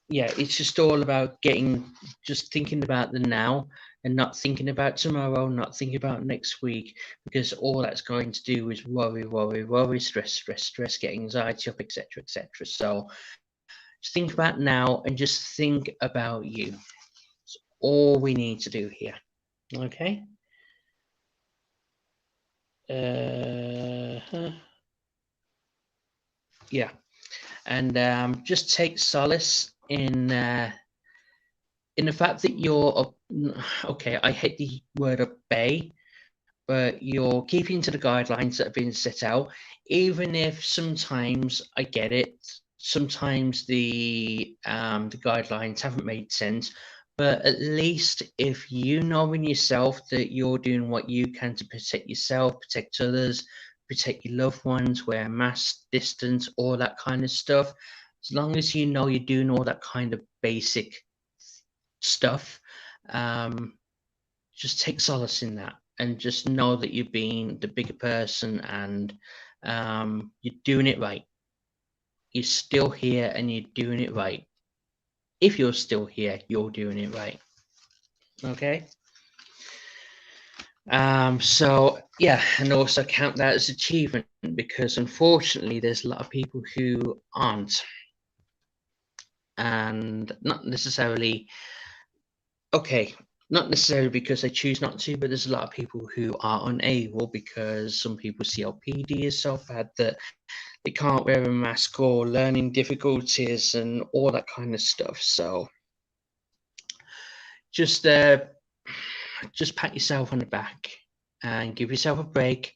[SPEAKER 1] yeah, it's just all about just thinking about the now and not thinking about tomorrow, not thinking about next week, because all that's going to do is worry, stress, get anxiety up, etc. So just think about now and just think about you. It's all we need to do here. Okay. Yeah, and just take solace in the fact that you're okay. I hate the word obey, but you're keeping to the guidelines that have been set out, even if sometimes I get it. Sometimes the guidelines haven't made sense, but at least if you know in yourself that you're doing what you can to protect yourself, protect others, protect your loved ones, wear masks, distance, all that kind of stuff, as long as you know you're doing all that kind of basic stuff, just take solace in that and just know that you're being the bigger person, and you're doing it right. You're still here and you're doing it right. If you're still here, you're doing it right. Okay. So yeah, and also count that as achievement, because unfortunately there's a lot of people who aren't, and not necessarily okay, not necessarily because they choose not to, but there's a lot of people who are unable because some people's COPD is so bad that they can't wear a mask, or learning difficulties and all that kind of stuff. So just pat yourself on the back and give yourself a break,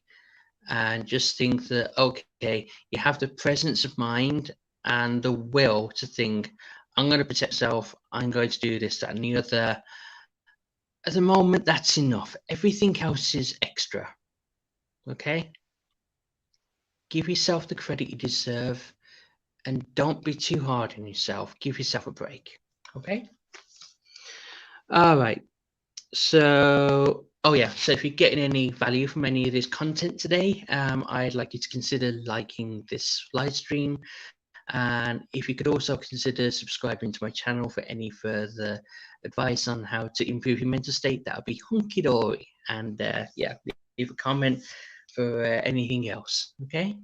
[SPEAKER 1] and just think that, okay, you have the presence of mind and the will to think, I'm going to protect myself, I'm going to do this, that, and the other. At the moment, that's enough. Everything else is extra. Okay? Give yourself the credit you deserve, and don't be too hard on yourself. Give yourself a break. Okay? All right. So, oh yeah. So if you're getting any value from any of this content today, I'd like you to consider liking this live stream. And if you could also consider subscribing to my channel for any further advice on how to improve your mental state, that would be hunky dory. And yeah, leave a comment for anything else. Okay.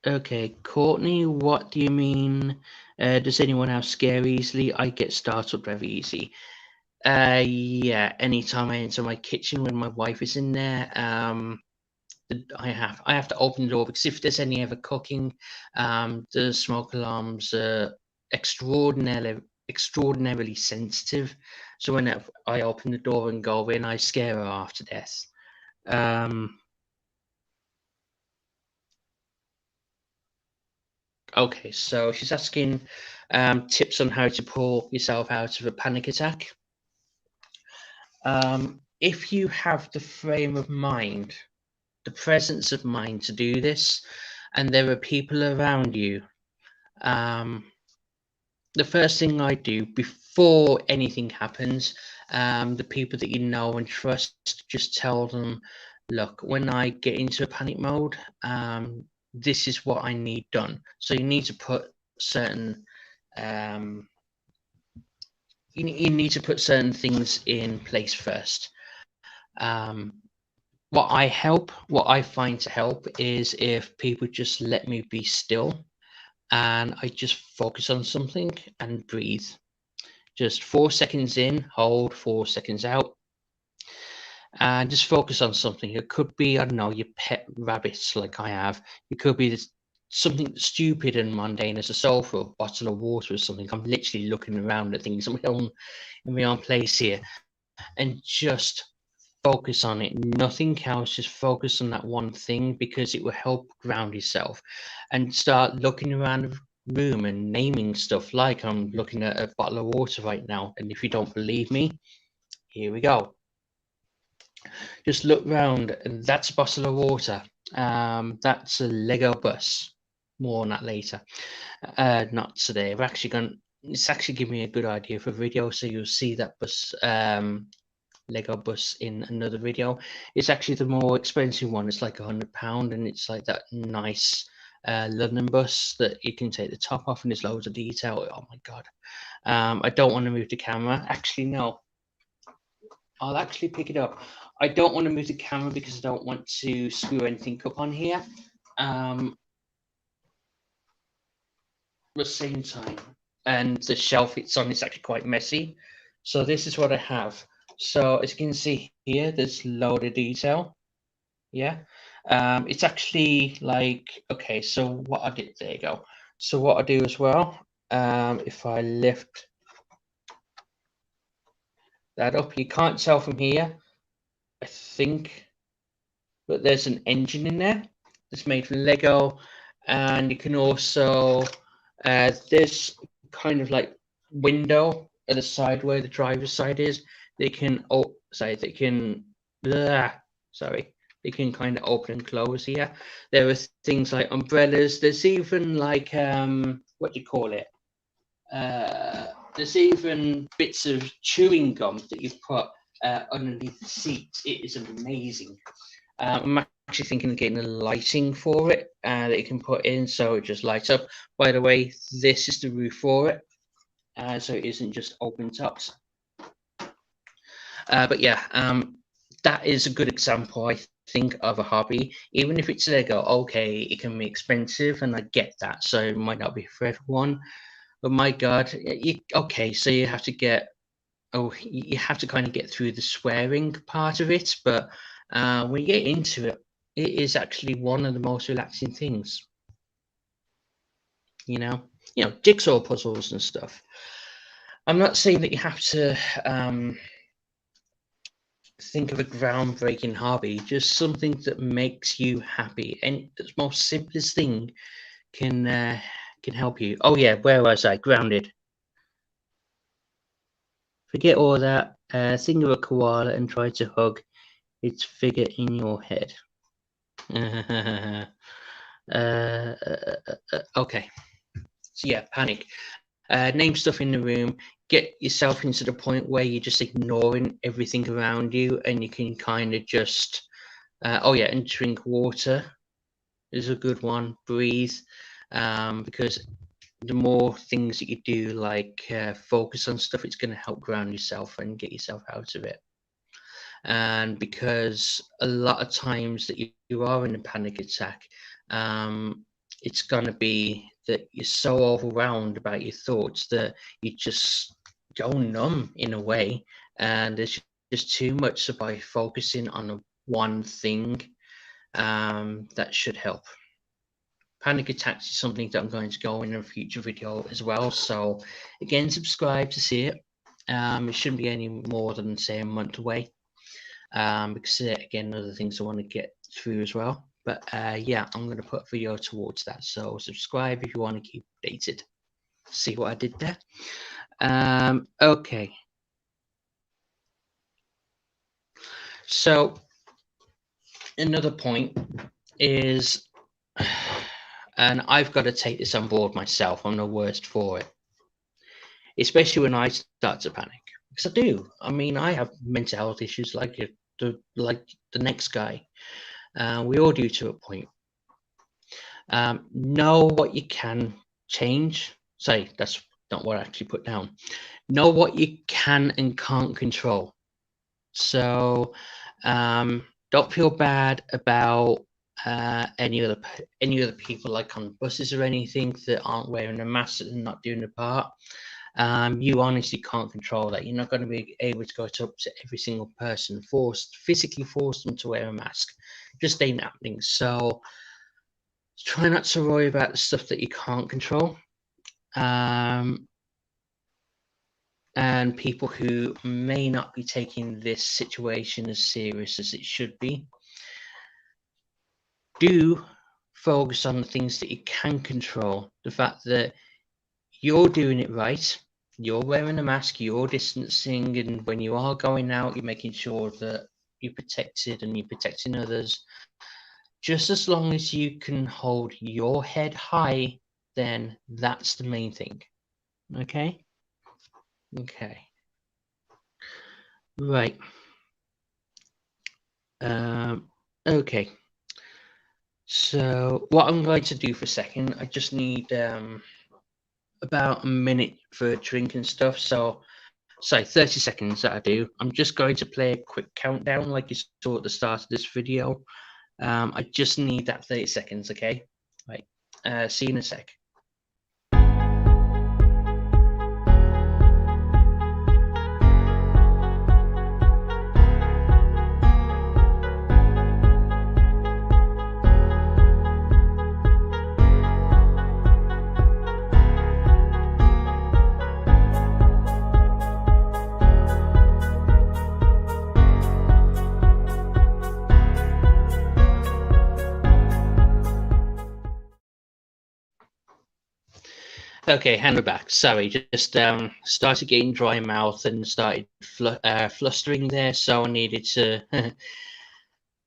[SPEAKER 1] Okay, Courtney, what do you mean? Does anyone else scare easily? I get startled very easy. Yeah, anytime I enter my kitchen when my wife is in there, I have to open the door, because if there's any ever cooking, the smoke alarms are extraordinarily sensitive. So when I open the door and go in, I scare her half to death. Um, Okay, so she's asking tips on how to pull yourself out of a panic attack. If you have the frame of mind, the presence of mind to do this, and there are people around you, the first thing I do before anything happens, the people that you know and trust, just tell them, look, when I get into a panic mode, this is what I need done. So you need to put certain you need to put certain things in place first. What I find to help is if people just let me be still and I just focus on something and breathe. Just 4 seconds in, hold, 4 seconds out, and just focus on something. It could be, I don't know, your pet rabbits like I have. It could be something stupid and mundane as a sofa, a bottle of water or something. I'm literally looking around at things in my own place here and just focus on it, nothing else. Just focus on that one thing because it will help ground yourself and start looking around the room and naming stuff. Like I'm looking at a bottle of water right now, and if you don't believe me, here we go. Just look round, and that's a bottle of water. That's a Lego bus. More on that later. Not today. We're actually going. It's actually giving me a good idea for a video, so you'll see that bus Lego bus in another video. It's actually the more expensive one. It's like £100, and it's like that nice London bus that you can take the top off, and there's loads of detail. Oh my god! I don't want to move the camera. Actually, no. I'll actually pick it up. I don't want to move the camera because I don't want to screw anything up on here. At the same time, and the shelf it's on is actually quite messy. So this is what I have. So as you can see here, there's a load of detail. Yeah. It's actually like, okay, so what I did, there you go. So what I do as well, if I lift that up, you can't tell from here, I think, but there's an engine in there that's made from Lego, and you can also, there's kind of like window at the side where the driver's side is. They can, oh, sorry, they can, sorry, they can kind of open and close here. There are things like umbrellas. There's even like, what do you call it? There's even bits of chewing gum that you've put underneath the seat. It is amazing. I'm actually thinking of getting a lighting for it that you can put in so it just lights up. By the way, this is the roof for it, so it isn't just open tops. But yeah, that is a good example, I think, of a hobby. Even if it's Lego, okay, it can be expensive, and I get that, so it might not be for everyone. But my God, okay, so you have to you have to kind of get through the swearing part of it, but when you get into it, it is actually one of the most relaxing things. You know, jigsaw puzzles and stuff. I'm not saying that you have to think of a groundbreaking hobby, just something that makes you happy, and the most simplest thing can help you. Oh yeah, where was I? Grounded. Forget all that. Think of a koala and try to hug its figure in your head. Okay. So yeah, panic. Name stuff in the room. Get yourself into the point where you're just ignoring everything around you, and you can kind of just. Oh yeah, and drink water is a good one. Breathe, because the more things that you do, like focus on stuff, it's going to help ground yourself and get yourself out of it. And because a lot of times that you are in a panic attack, it's going to be that you're so overwhelmed about your thoughts that you just go numb in a way, and there's just too much. So by focusing on one thing, that should help. Panic attacks is something that I'm going to go in a future video as well. So again, subscribe to see it. It shouldn't be any more than, say, a month away. Because again, other things I want to get through as well. But yeah, I'm going to put a video towards that. So subscribe if you want to keep updated. See what I did there? Okay. So another point is, and I've got to take this on board myself, I'm the worst for it, especially when I start to panic, because I do. I mean, I have mental health issues like the next guy. We all do to a point. Know what you can change. Sorry, that's not what I actually put down. Know what you can and can't control. So don't feel bad about any other people, like on buses or anything, that aren't wearing a mask and not doing the part. You honestly can't control that. You're not going to be able to go up to every single person, physically force them to wear a mask. Just ain't happening. So try not to worry about the stuff that you can't control. And people who may not be taking this situation as serious as it should be, do focus on the things that you can control. The fact that you're doing it right, you're wearing a mask, you're distancing, and when you are going out, you're making sure that you're protected and you're protecting others. Just as long as you can hold your head high, then that's the main thing. Okay? Okay. Right. Okay. So what I'm going to do for a second, I just need about a minute for a drink and stuff. So, sorry, 30 seconds that I do. I'm just going to play a quick countdown like you saw at the start of this video. I just need that 30 seconds, okay? Right. See you in a sec. Okay, hand it back. Sorry, just started getting dry mouth and started flustering there, so I needed to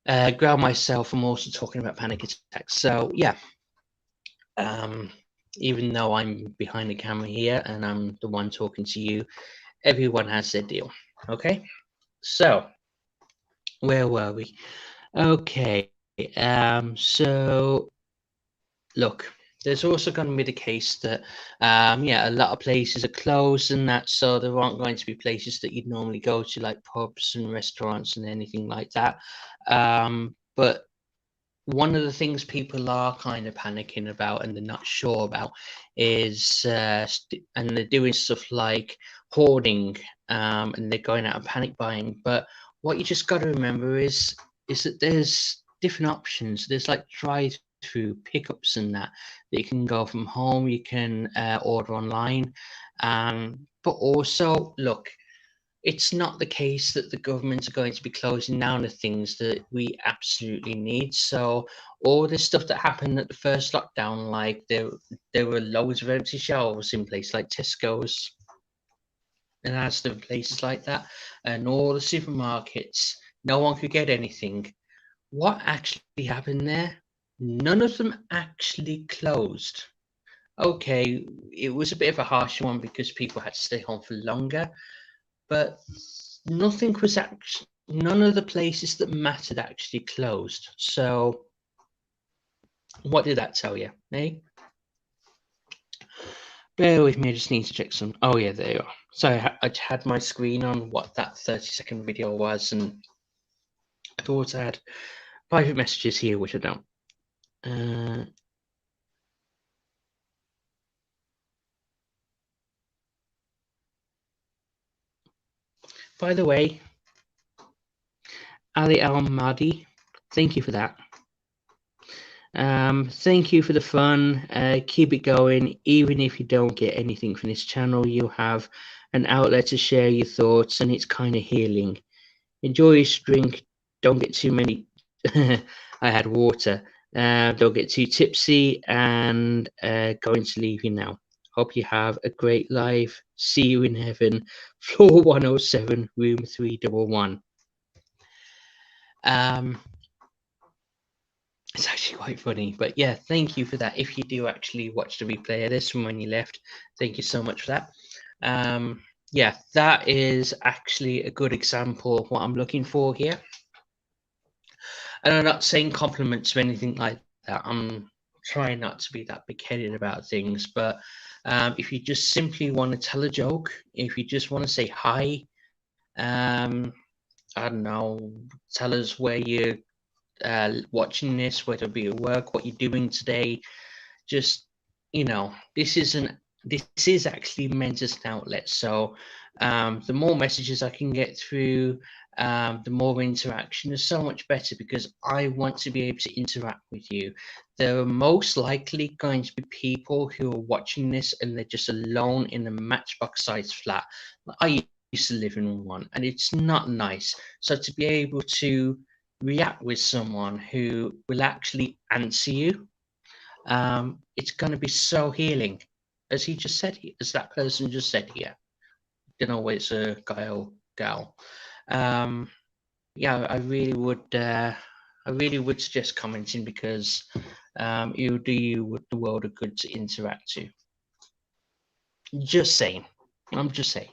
[SPEAKER 1] ground myself. I'm also talking about panic attacks. So yeah, even though I'm behind the camera here and I'm the one talking to you, everyone has their deal. Okay, so where were we? Okay, so look. There's also going to be the case that, yeah, a lot of places are closed and that, so there aren't going to be places that you'd normally go to, like pubs and restaurants and anything like that. But one of the things people are kind of panicking about and they're not sure about is, and they're doing stuff like hoarding, and they're going out and panic buying. But what you just got to remember is that there's different options. There's like drive-through pickups and that you can go from home. You can order online, but also look. It's not the case that the government are going to be closing down the things that we absolutely need. So all this stuff that happened at the first lockdown, like there were loads of empty shelves in places like Tesco's and Asda, places like that, and all the supermarkets, no one could get anything. What actually happened there? None of them actually closed. Okay, it was a bit of a harsh one because people had to stay home for longer, but nothing was actually, none of the places that mattered actually closed. So what did that tell you, eh? Bear with me, I just need to check some. Oh yeah, there you are. So I had my screen on what that 30-second video was, and I thought I had private messages here, which I don't. By the way, Ali Al-Mahdi, thank you for that. Thank you for the fun. Keep it going. Even if you don't get anything from this channel, you'll have an outlet to share your thoughts, and it's kind of healing. Enjoy your drink. Don't get too many. I had water. They'll get too tipsy and going to leave you now. Hope you have a great life. See you in heaven. Floor 107, room 311. It's actually quite funny, but yeah, thank you for that. If you do actually watch the replay of this from when you left, thank you so much for that. Yeah, that is actually a good example of what I'm looking for here. And I'm not saying compliments or anything like that. I'm trying not to be that big-headed about things, but if you just simply want to tell a joke, if you just want to say hi, I don't know, tell us where you're watching this, whether it be at work, what you're doing today, just, you know, this is actually meant as an outlet. So the more messages I can get through, the more interaction is so much better, because I want to be able to interact with you. There are most likely going to be people who are watching this and they're just alone in a matchbox sized flat. I used to live in one, and it's not nice. So to be able to react with someone who will actually answer you, it's going to be so healing, as he just said, as that person just said here. Don't know whether it's a guy or gal. Yeah, I really would suggest commenting, because it will do you the world of good to interact to. Just saying. I'm just saying.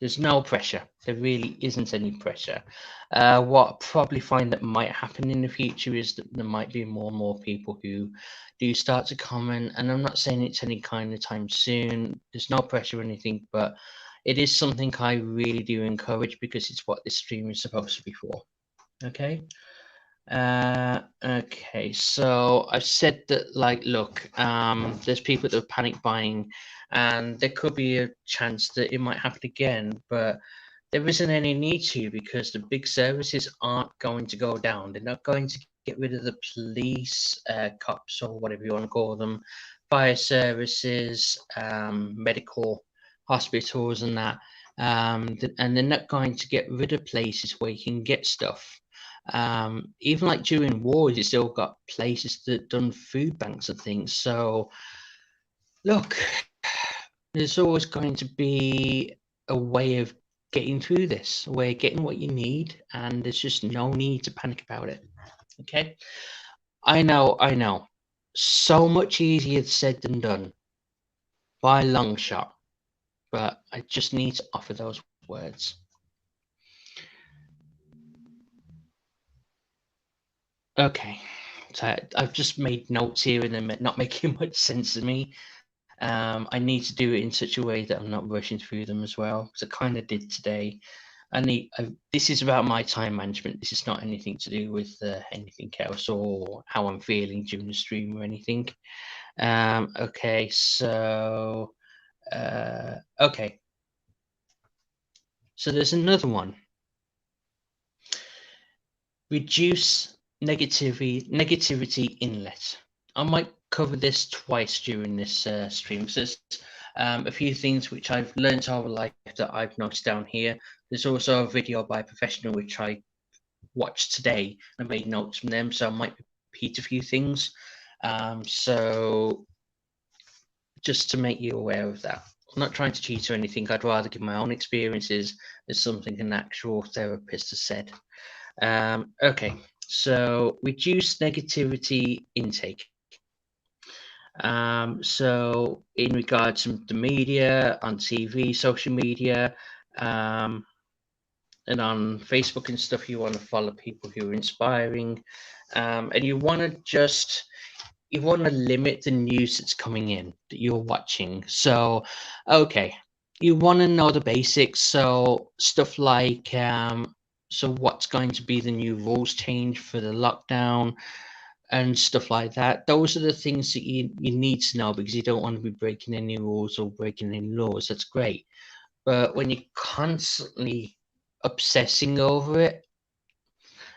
[SPEAKER 1] There's no pressure. There really isn't any pressure. What I probably find that might happen in the future is that there might be more and more people who do start to comment. And I'm not saying it's any kind of time soon. There's no pressure or anything, but it is something I really do encourage, because it's what this stream is supposed to be for. Okay. Okay, so I've said that, like, look, there's people that are panic buying, and there could be a chance that it might happen again, but there isn't any need to, because the big services aren't going to go down. They're not going to get rid of the police, cops, or whatever you want to call them, fire services, medical hospitals, and that. And they're not going to get rid of places where you can get stuff. Even like during wars, you still got places that done food banks and things. So look, there's always going to be a way of getting through this, a way of getting what you need, and there's just no need to panic about it. Okay, I know, so much easier said than done by a long shot, but I just need to offer those words. Okay, so I've just made notes here and they're not making much sense to me. I need to do it in such a way that I'm not rushing through them as well, because I kind of did today. This is about my time management. This is not anything to do with anything else or how I'm feeling during the stream or anything. Okay, so okay, so there's another one. Reduce negativity inlet. I might cover this twice during this stream. So there's a few things which I've learned over life that I've noticed down here. There's also a video by a professional which I watched today and made notes from them, so I might repeat a few things. So just to make you aware of that. I'm not trying to cheat or anything. I'd rather give my own experiences as something an actual therapist has said. Okay, so reduce negativity intake. So in regards to the media, on TV, social media, and on Facebook and stuff, you want to follow people who are inspiring, and you want to limit the news that's coming in that you're watching. So, okay, you want to know the basics. So stuff like, so what's going to be the new rules change for the lockdown and stuff like that. Those are the things that you need to know, because you don't want to be breaking any rules or breaking any laws. That's great. But when you're constantly obsessing over it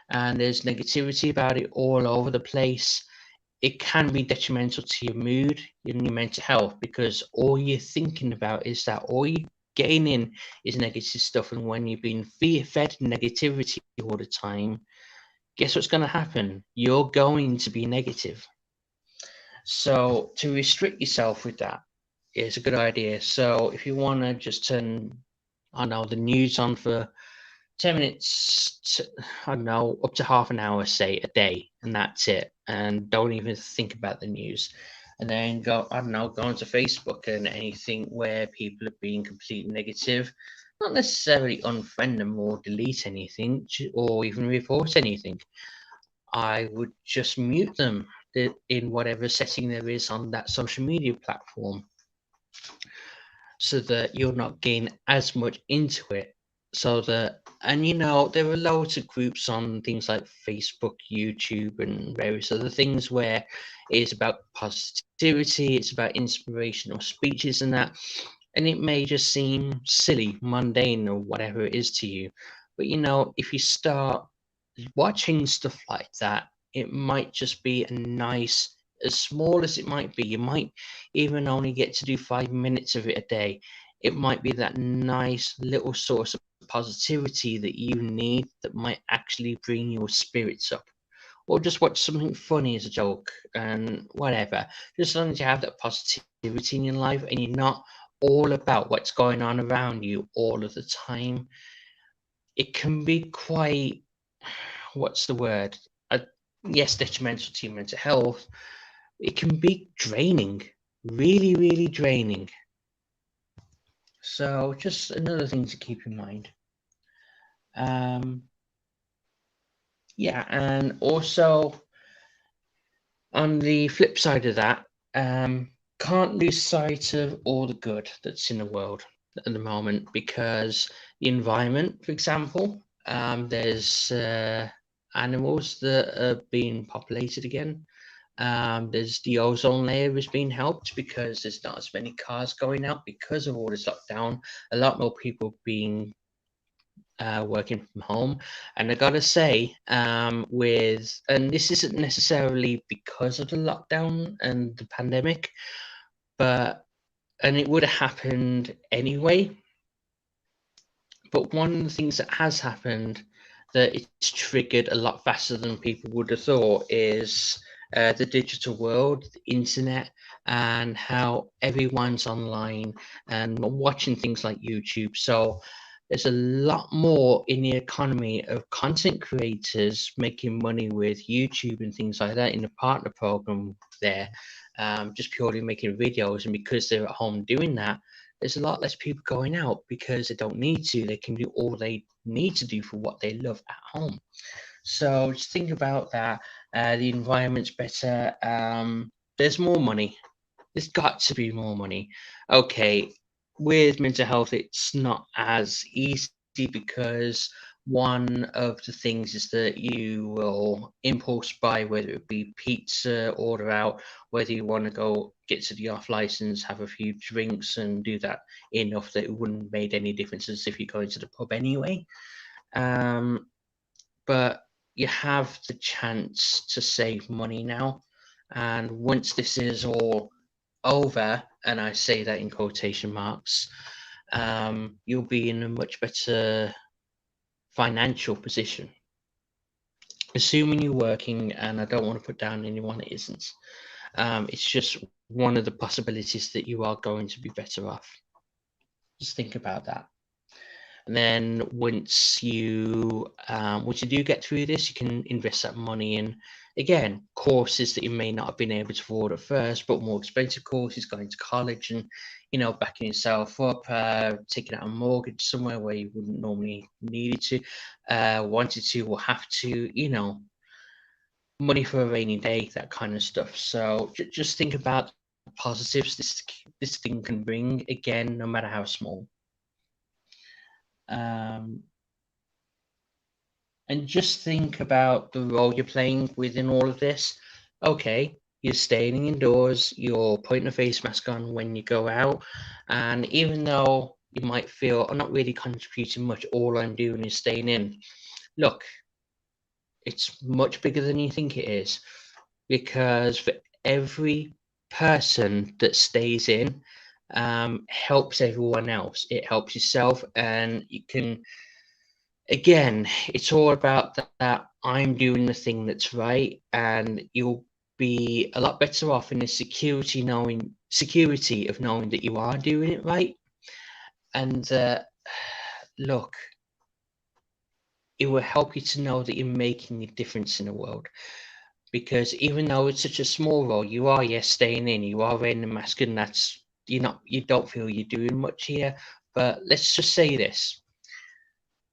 [SPEAKER 1] and there's negativity about it all over the place, it can be detrimental to your mood and your mental health, because all you're thinking about is that all you're getting in is negative stuff. And when you've been fed negativity all the time, guess what's going to happen? You're going to be negative. So to restrict yourself with that is a good idea. So if you want to just turn, I don't know, the news on for 10 minutes, I don't know, up to half an hour, say, a day, and that's it. And don't even think about the news. And then go, I don't know, go onto Facebook and anything where people are being completely negative. Not necessarily unfriend them or delete anything or even report anything. I would just mute them in whatever setting there is on that social media platform so that you're not getting as much into it. So that, and you know, there are loads of groups on things like Facebook, YouTube, and various other things where it's about positivity, it's about inspirational speeches and that. And it may just seem silly, mundane, or whatever it is to you. But you know, if you start watching stuff like that, it might just be a nice, as small as it might be, you might even only get to do 5 minutes of it a day. It might be that nice little source of positivity that you need that might actually bring your spirits up. Or just watch something funny as a joke and whatever. Just as long as you have that positivity in your life and you're not all about what's going on around you all of the time, it can be quite, what's the word? Yes, detrimental to your mental health. It can be draining, really, really draining. So just another thing to keep in mind. Yeah, and also on the flip side of that, can't lose sight of all the good that's in the world at the moment, because the environment, for example, there's animals that are being populated again. There's the ozone layer is being helped because there's not as many cars going out because of all this lockdown. A lot more people being working from home, and I gotta say, and this isn't necessarily because of the lockdown and the pandemic, but and it would have happened anyway. But one of the things that has happened that it's triggered a lot faster than people would have thought is the digital world, the internet, and how everyone's online and watching things like YouTube. So there's a lot more in the economy of content creators making money with YouTube and things like that in the partner program there, just purely making videos. And because they're at home doing that, there's a lot less people going out because they don't need to. They can do all they need to do for what they love at home. So just think about that. The environment's better. There's more money. There's got to be more money. Okay, with mental health, it's not as easy because one of the things is that you will impulse buy, whether it be pizza, order out, whether you want to go get to the off license, have a few drinks, and do that enough that it wouldn't make any differences if you're going to the pub anyway. But you have the chance to save money now. And once this is all over, and I say that in quotation marks, you'll be in a much better financial position. Assuming you're working, and I don't want to put down anyone that isn't, it's just one of the possibilities that you are going to be better off. Just think about that. And then once you do get through this, you can invest that money in, again, courses that you may not have been able to afford at first, but more expensive courses, going to college and, you know, backing yourself up, taking out a mortgage somewhere where you wouldn't normally need it to, wanted to or have to, you know, money for a rainy day, that kind of stuff. So just think about the positives this thing can bring, again, no matter how small. Um, and just think about the role you're playing within all of this. Okay, you're staying indoors, you're putting a face mask on when you go out, and even though you might feel, I'm not really contributing much, all I'm doing is staying in. Look, it's much bigger than you think it is, because for every person that stays in, helps everyone else. It helps yourself, and you can again, it's all about that I'm doing the thing that's right, and you'll be a lot better off in the security of knowing that you are doing it right. And look, it will help you to know that you're making a difference in the world. Because even though it's such a small role, you are, yes, staying in, you are wearing a mask, and that's, you don't feel you're doing much here. But let's just say this: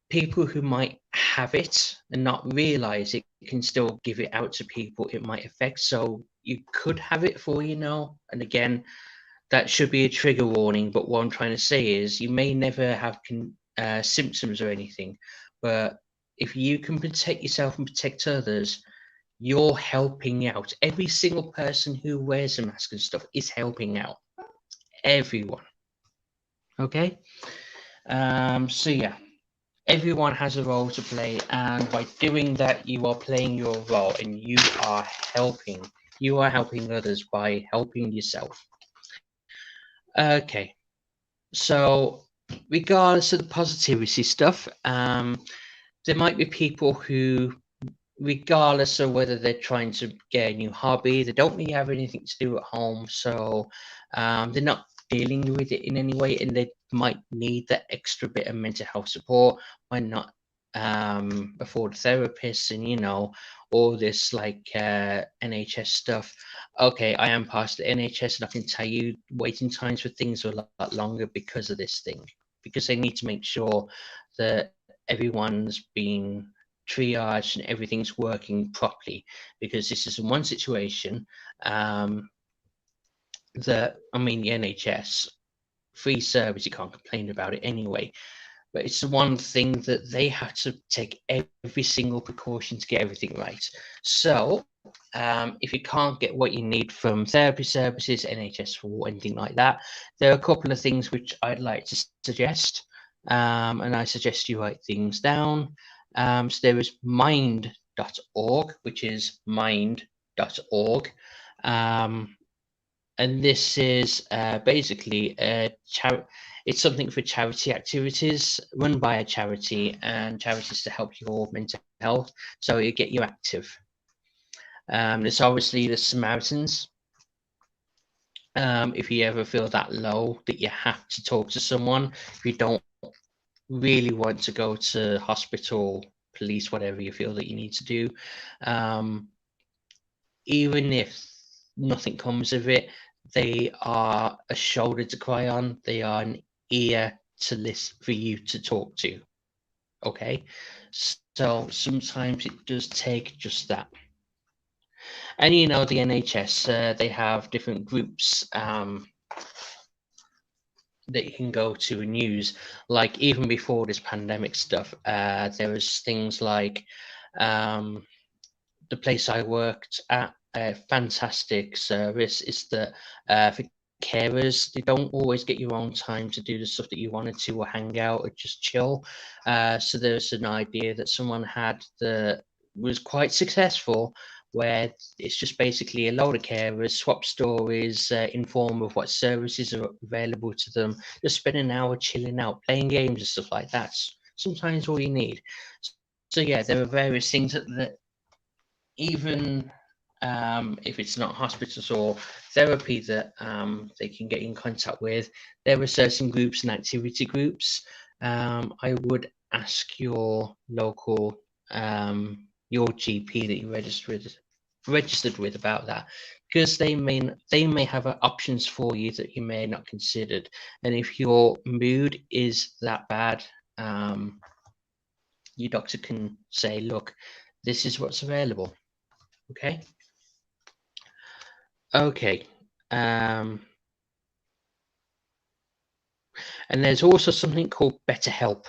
[SPEAKER 1] people who might have it and not realize it can still give it out to people it might affect. So you could have it for you know. And again, that should be a trigger warning. But what I'm trying to say is, you may never have symptoms or anything, but if you can protect yourself and protect others, you're helping out. Every single person who wears a mask and stuff is helping out everyone. Okay. So yeah, everyone has a role to play, and by doing that, you are playing your role, and helping. You are helping others by helping yourself. Okay. So, regardless of the positivity stuff, there might be people who, regardless of whether they're trying to get a new hobby, they don't really have anything to do at home, so they're not dealing with it in any way, and they might need that extra bit of mental health support, might not afford therapists, and all this like NHS stuff. Okay, I am past the NHS, and I can tell you waiting times for things are a lot longer because of this thing, because they need to make sure that everyone's being triage and everything's working properly, because this is one situation that, I mean, the NHS free service, you can't complain about it anyway, but it's the one thing that they have to take every single precaution to get everything right. So if you can't get what you need from therapy services, NHS, or anything like that, there are a couple of things which I'd like to suggest, and I suggest you write things down. So there is mind.org, which is mind.org. And this is basically it's something for charity activities run by a charity, and charities to help your mental health, so you get you active. There's obviously the Samaritans. If you ever feel that low that you have to talk to someone, if you don't really want to go to hospital, police, whatever you feel that you need to do, um, even if nothing comes of it, they are a shoulder to cry on. They are an ear to listen for you to talk to. Okay, so sometimes it does take just that. And the NHS, they have different groups that you can go to and use. Like even before this pandemic stuff, there was things like the place I worked at, a fantastic service is that for carers, they don't always get your own time to do the stuff that you wanted to, or hang out, or just chill. So there's an idea that someone had that was quite successful, where it's just basically a load of carers, swap stories, inform of what services are available to them, just spend an hour chilling out, playing games and stuff like that. Sometimes all you need. So yeah, there are various things that even if it's not hospitals or therapy that they can get in contact with, there are certain groups and activity groups. I would ask your local, your GP that you registered with about that, because they may have options for you that you may not considered. And if your mood is that bad, your doctor can say, look, this is what's available. Okay. Okay. And there's also something called BetterHelp.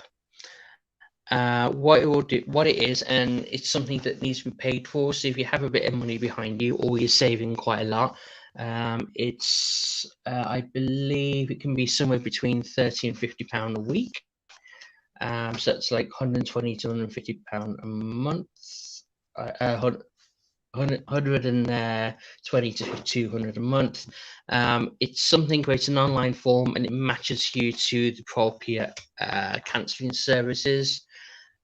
[SPEAKER 1] What it will do, what it is, and it's something that needs to be paid for. So if you have a bit of money behind you, or you're saving quite a lot, it's I believe it can be somewhere between £30 and £50 a week. So it's like £120 to £150 a month. 120 to 200 a month. It's something where it's an online form, and it matches you to the appropriate counselling services.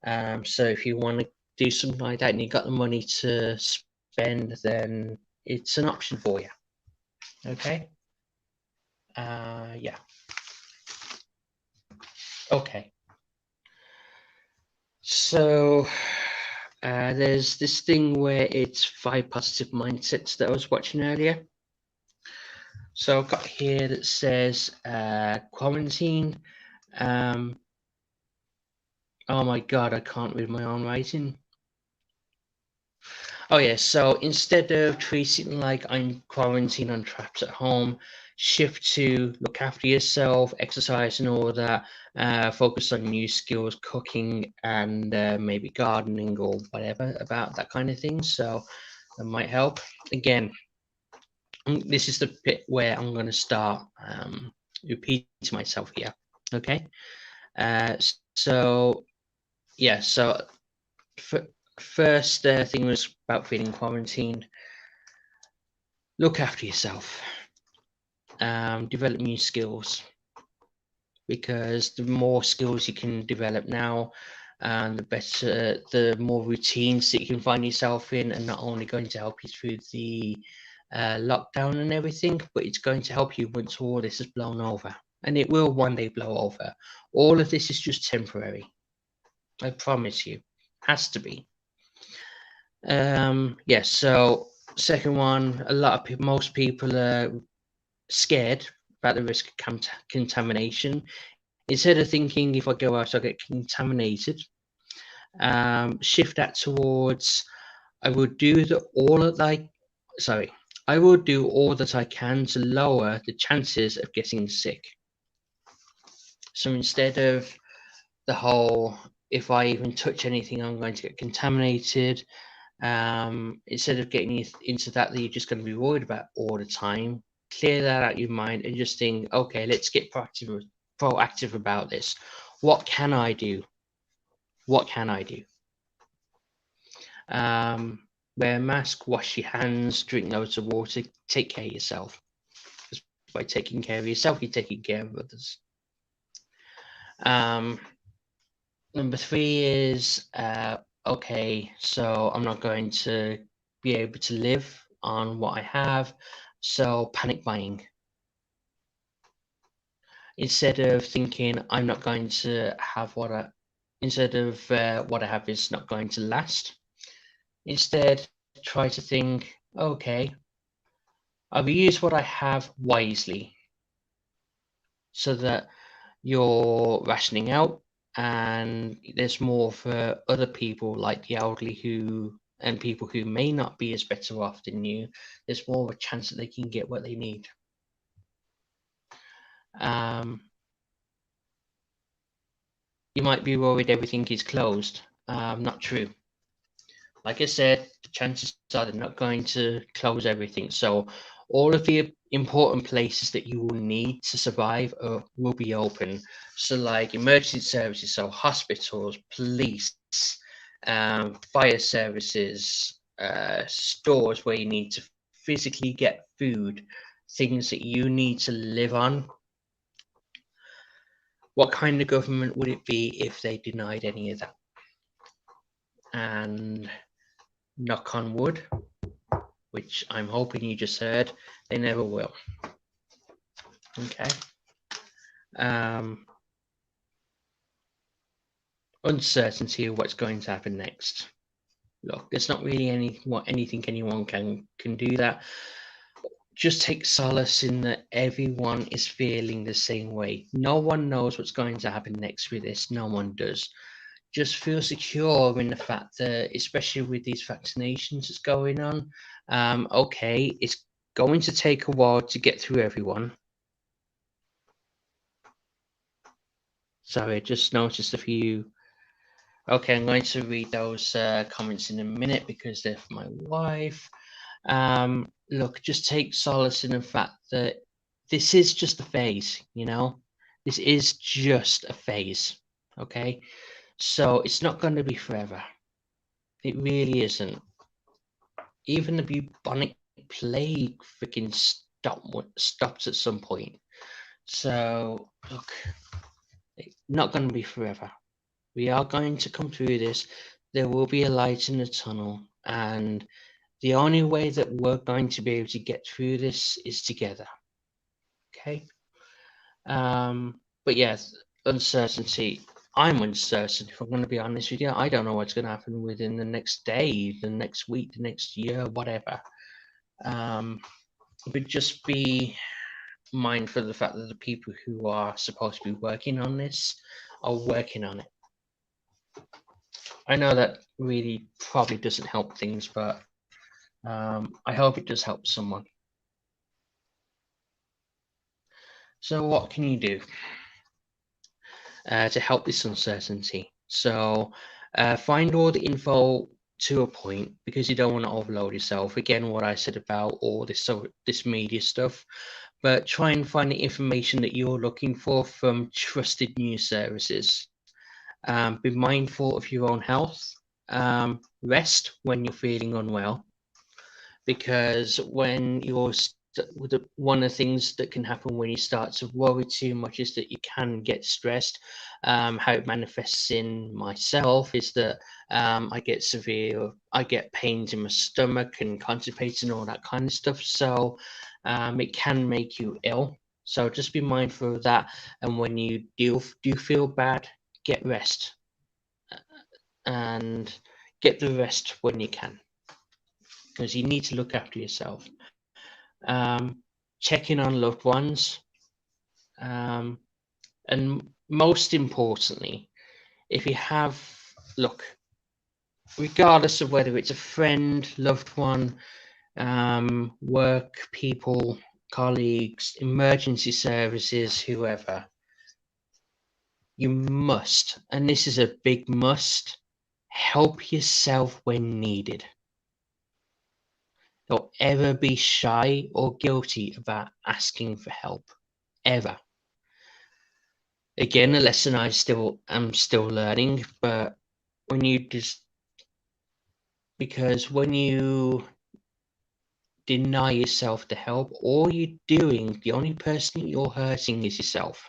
[SPEAKER 1] So if you want to do something like that and you got the money to spend, then it's an option for you. Okay. Yeah. Okay. So there's this thing where it's 5 positive mindsets that I was watching earlier. So I've got here that says quarantine. Oh my God, I can't read my own writing. Oh yeah, so instead of treating like I'm quarantined on traps at home, shift to look after yourself, exercise and all that, focus on new skills, cooking and maybe gardening or whatever about that kind of thing. So that might help. Again, this is the bit where I'm going to start repeating myself here. Okay. So yeah, so first thing was about feeling quarantined. Look after yourself. Develop new skills, because the more skills you can develop now, and the better, the more routines that you can find yourself in, and not only going to help you through the lockdown and everything, but it's going to help you once all this is blown over, and it will one day blow over. All of this is just temporary. I promise you, has to be. Yes. So second one, a lot of people, most people are scared about the risk of contamination. Instead of thinking if I go out I'll get contaminated, shift that towards I will do I will do all that I can to lower the chances of getting sick. So instead of the whole if I even touch anything I'm going to get contaminated, instead of getting into that you're just going to be worried about all the time, clear that out of your mind and just think, okay, let's get proactive about this. What can I do? What can I do? Wear a mask, wash your hands, drink loads of water, take care of yourself. Because by taking care of yourself, you're taking care of others. Number 3 is okay, so I'm not going to be able to live on what I have, so panic buying. Instead of thinking I'm not going to have what I have is not going to last, instead try to think, okay, I will use what I have wisely, so that you're rationing out and there's more for other people like the elderly and people who may not be as better off than you. There's more of a chance that they can get what they need. You might be worried everything is closed. Not true. Like I said, the chances are they're not going to close everything. So all of the important places that you will need to survive will be open. So like emergency services, so hospitals, police, fire services, stores where you need to physically get food, things that you need to live on. What kind of government would it be if they denied any of that? And knock on wood, which I'm hoping you just heard, they never will. Okay. Uncertainty of what's going to happen next. Look, there's not really anything anyone can do that. Just take solace in that everyone is feeling the same way. No one knows what's going to happen next with this. No one does. Just feel secure in the fact that, especially with these vaccinations that's going on, okay, it's going to take a while to get through everyone. Sorry, I just noticed a few. Okay, I'm going to read those comments in a minute because they're for my wife. Look, just take solace in the fact that this is just a phase, you know? This is just a phase, okay? So it's not going to be forever. It really isn't. Even the bubonic plague freaking stops at some point. So, look, it's not going to be forever. We are going to come through this. There will be a light in the tunnel, and the only way that we're going to be able to get through this is together. Okay. But yes, uncertainty. I'm uncertain. If I'm going to be honest with you, I don't know what's going to happen within the next day, the next week, the next year, whatever. But just be mindful of the fact that the people who are supposed to be working on this are working on it. I know that really probably doesn't help things, but I hope it does help someone. So what can you do to help this uncertainty? So find all the info to a point, because you don't want to overload yourself. Again, what I said about all this media stuff, but try and find the information that you're looking for from trusted news services. Be mindful of your own health. Rest when you're feeling unwell, because when you're one of the things that can happen when you start to worry too much is that you can get stressed. How it manifests in myself is that I get pains in my stomach and constipated and all that kind of stuff. So it can make you ill. So just be mindful of that. And when you do feel bad, get rest, and get the rest when you can, because you need to look after yourself. Checking on loved ones, and most importantly, if you have, look, regardless of whether it's a friend, loved one, work people, colleagues, emergency services, whoever, you must, and this is a big must, help yourself when needed. Don't ever be shy or guilty about asking for help, ever. Again, a lesson I'm still learning, but when you because when you deny yourself the help, all you're doing, the only person you're hurting is yourself.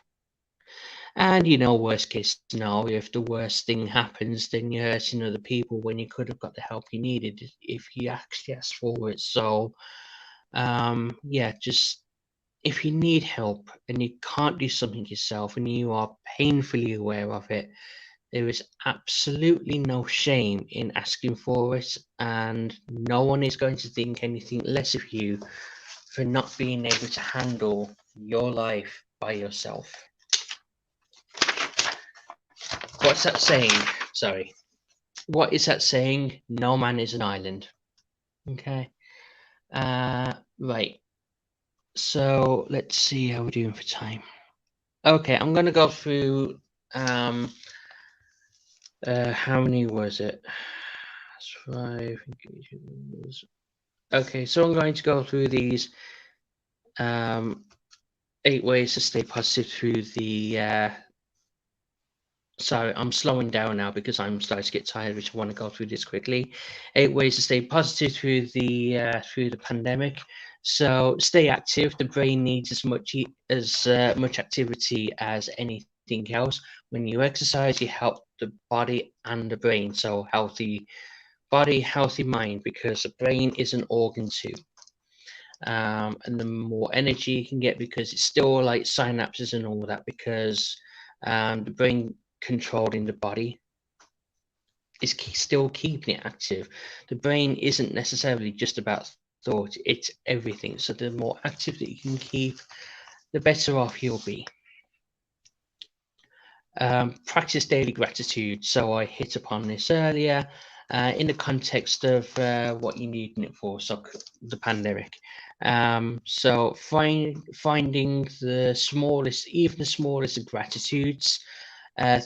[SPEAKER 1] And worst case scenario, if the worst thing happens, then you're hurting other people when you could have got the help you needed if you actually asked for it. So, yeah, just if you need help and you can't do something yourself and you are painfully aware of it, there is absolutely no shame in asking for it, and no one is going to think anything less of you for not being able to handle your life by yourself. What's that saying? Sorry. What is that saying? No man is an island. Okay. Right. So let's see how we're doing for time. Okay, I'm going to go through. How many was it? That's 5. Okay, so I'm going to go through these 8 ways to stay positive through the. Sorry, I'm slowing down now because I'm starting to get tired, which I want to go through this quickly. 8 ways to stay positive through the pandemic. So stay active. The brain needs as much activity as anything else. When you exercise, you help the body and the brain. So healthy body, healthy mind, because the brain is an organ too. And the more energy you can get, because it's still like synapses and all that, because the brain controlling the body is still keeping it active. The brain isn't necessarily just about thought, it's everything. So the more active that you can keep, the better off you'll be. Practice daily gratitude. So I hit upon this earlier in the context of what you need it for, so the pandemic. So finding the smallest, even the smallest of gratitudes,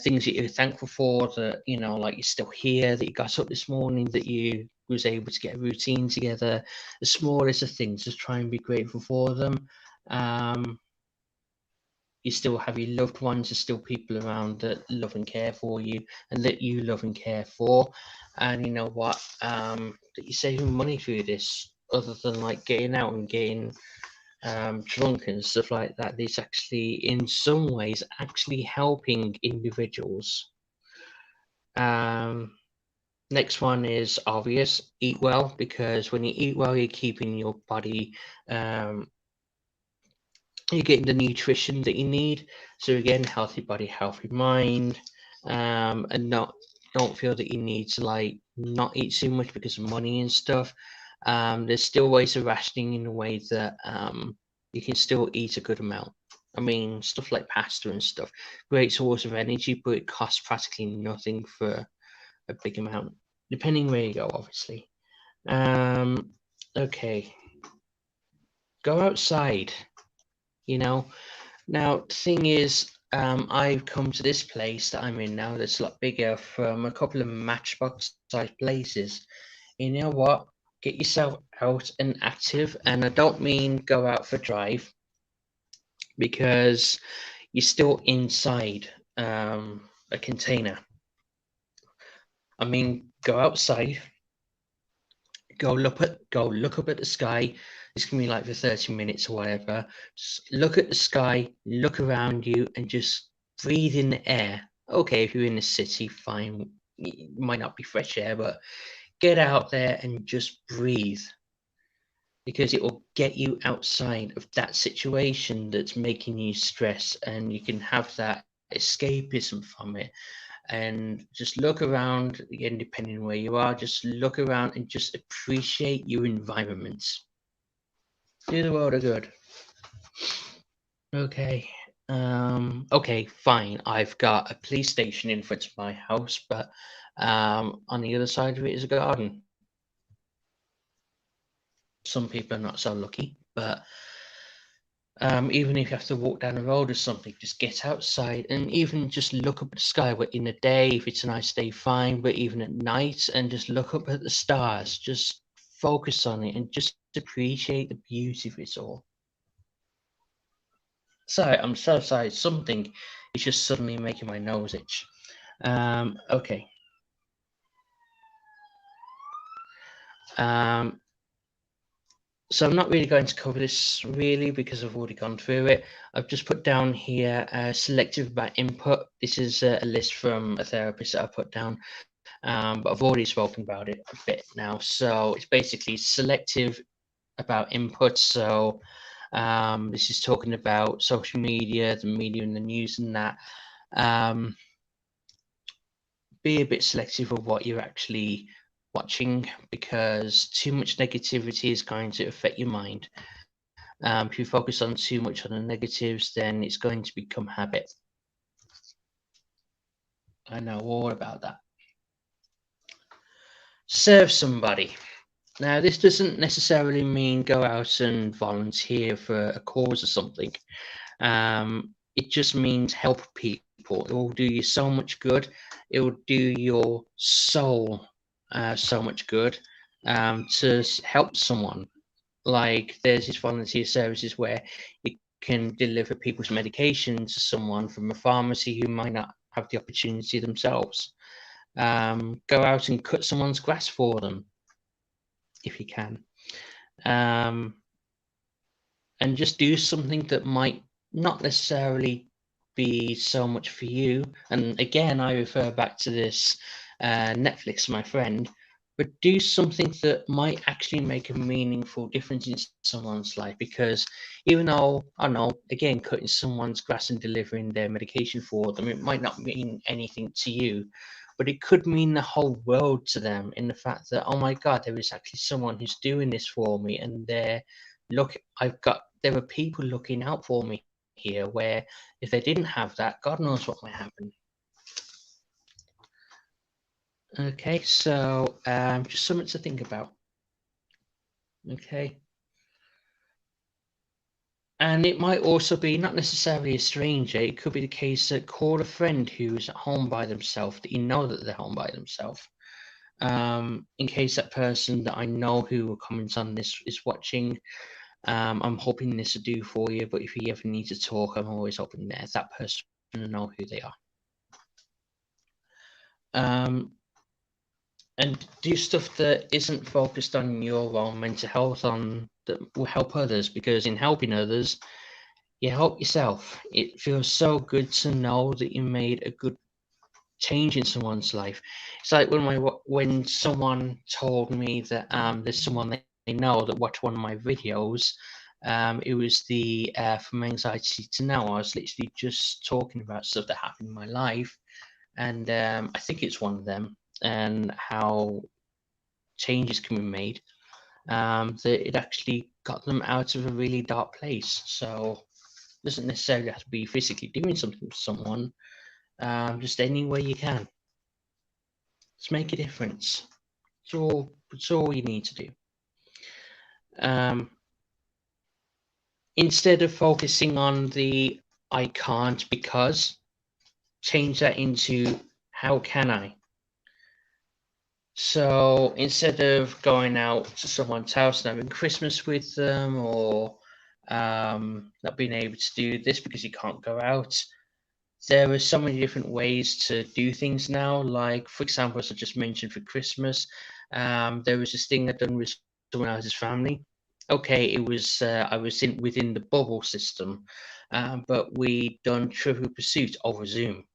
[SPEAKER 1] things that you're thankful for, that like you're still here, that you got up this morning, that you was able to get a routine together. The smallest of things, just try and be grateful for them. You still have your loved ones, there's still people around that love and care for you and that you love and care for. And you know what, that you're saving money through this, other than like getting out and getting drunk and stuff like that. It's actually in some ways actually helping individuals. Next one is obvious, eat well, because when you eat well, you're keeping your body, you're getting the nutrition that you need. So again, healthy body, healthy mind, and don't feel that you need to like not eat too much because of money and stuff. There's still ways of rationing in a way that you can still eat a good amount. I mean, stuff like pasta and stuff, great source of energy, but it costs practically nothing for a big amount, depending where you go, obviously. Okay, go outside. You know, now the thing is, I've come to this place that I'm in now that's a lot bigger from a couple of matchbox sized places. You know what? Get yourself out and active, and I don't mean go out for a drive because you're still inside a container. I mean, go outside, go look up at the sky. This can be like for 30 minutes or whatever. Just look at the sky, look around you, and just breathe in the air. Okay, if you're in the city, fine. It might not be fresh air, but get out there and just breathe, because it will get you outside of that situation that's making you stress, and you can have that escapism from it. And just look around again, depending on where you are, just look around and just appreciate your environment. Do the world a good. Okay. Okay, fine. I've got a police station in front of my house, but on the other side of it is a garden. Some people are not so lucky, but even if you have to walk down the road or something, just get outside and even just look up at the sky. But in the day, if it's a nice day, fine. But even at night, and just look up at the stars, just focus on it and just appreciate the beauty of it all. Sorry, I'm so sorry. Something is just suddenly making my nose itch. Okay. Um, So I'm not really going to cover this really because I've already gone through it. I've just put down here selective about input. This is a list from a therapist that I put down, but I've already spoken about it a bit now. So it's basically selective about input. So this is talking about social media, the media and the news and that. Be a bit selective of what you're actually watching, because too much negativity is going to affect your mind. If you focus on too much on the negatives, then it's going to become habit. I know all about that. Serve somebody. Now, this doesn't necessarily mean go out and volunteer for a cause or something. It just means help people. It will do you so much good. It will do your soul so much good to help someone. Like there's these volunteer services where you can deliver people's medication to someone from a pharmacy who might not have the opportunity themselves. Go out and cut someone's grass for them if you can. And just do something that might not necessarily be so much for you. And again, I refer back to this Netflix, my friend, but do something that might actually make a meaningful difference in someone's life. Because even though, I don't know, again, cutting someone's grass and delivering their medication for them, it might not mean anything to you, but it could mean the whole world to them, in the fact that, oh my God, there is actually someone who's doing this for me, and there are people looking out for me here, where if they didn't have that, God knows what might happen. Okay, so just something to think about. Okay. And it might also be not necessarily a stranger. It could be the case that call a friend who's at home by themselves, that you know that they're home by themselves. In case that person that I know who will comment on this is watching, I'm hoping this will do for you. But if you ever need to talk, I'm always hoping that person will know who they are. And do stuff that isn't focused on your own mental health, on that will help others, because in helping others, you help yourself. It feels so good to know that you made a good changing someone's life. It's like when someone told me that there's someone they know that watched one of my videos. It was the From Anxiety to Now. I was literally just talking about stuff that happened in my life, and I think it's one of them, and how changes can be made. That it actually got them out of a really dark place. So it doesn't necessarily have to be physically doing something for someone. Just any way you can. Let's make a difference. It's all you need to do. Instead of focusing on the I can't because, change that into how can I? So instead of going out to someone's house and having Christmas with them, or not being able to do this because you can't go out, there are so many different ways to do things now. Like, for example, as I just mentioned for Christmas, there was this thing I'd done with someone else's family. Okay, it was I was within the bubble system, but we done Trivial Pursuit over Zoom,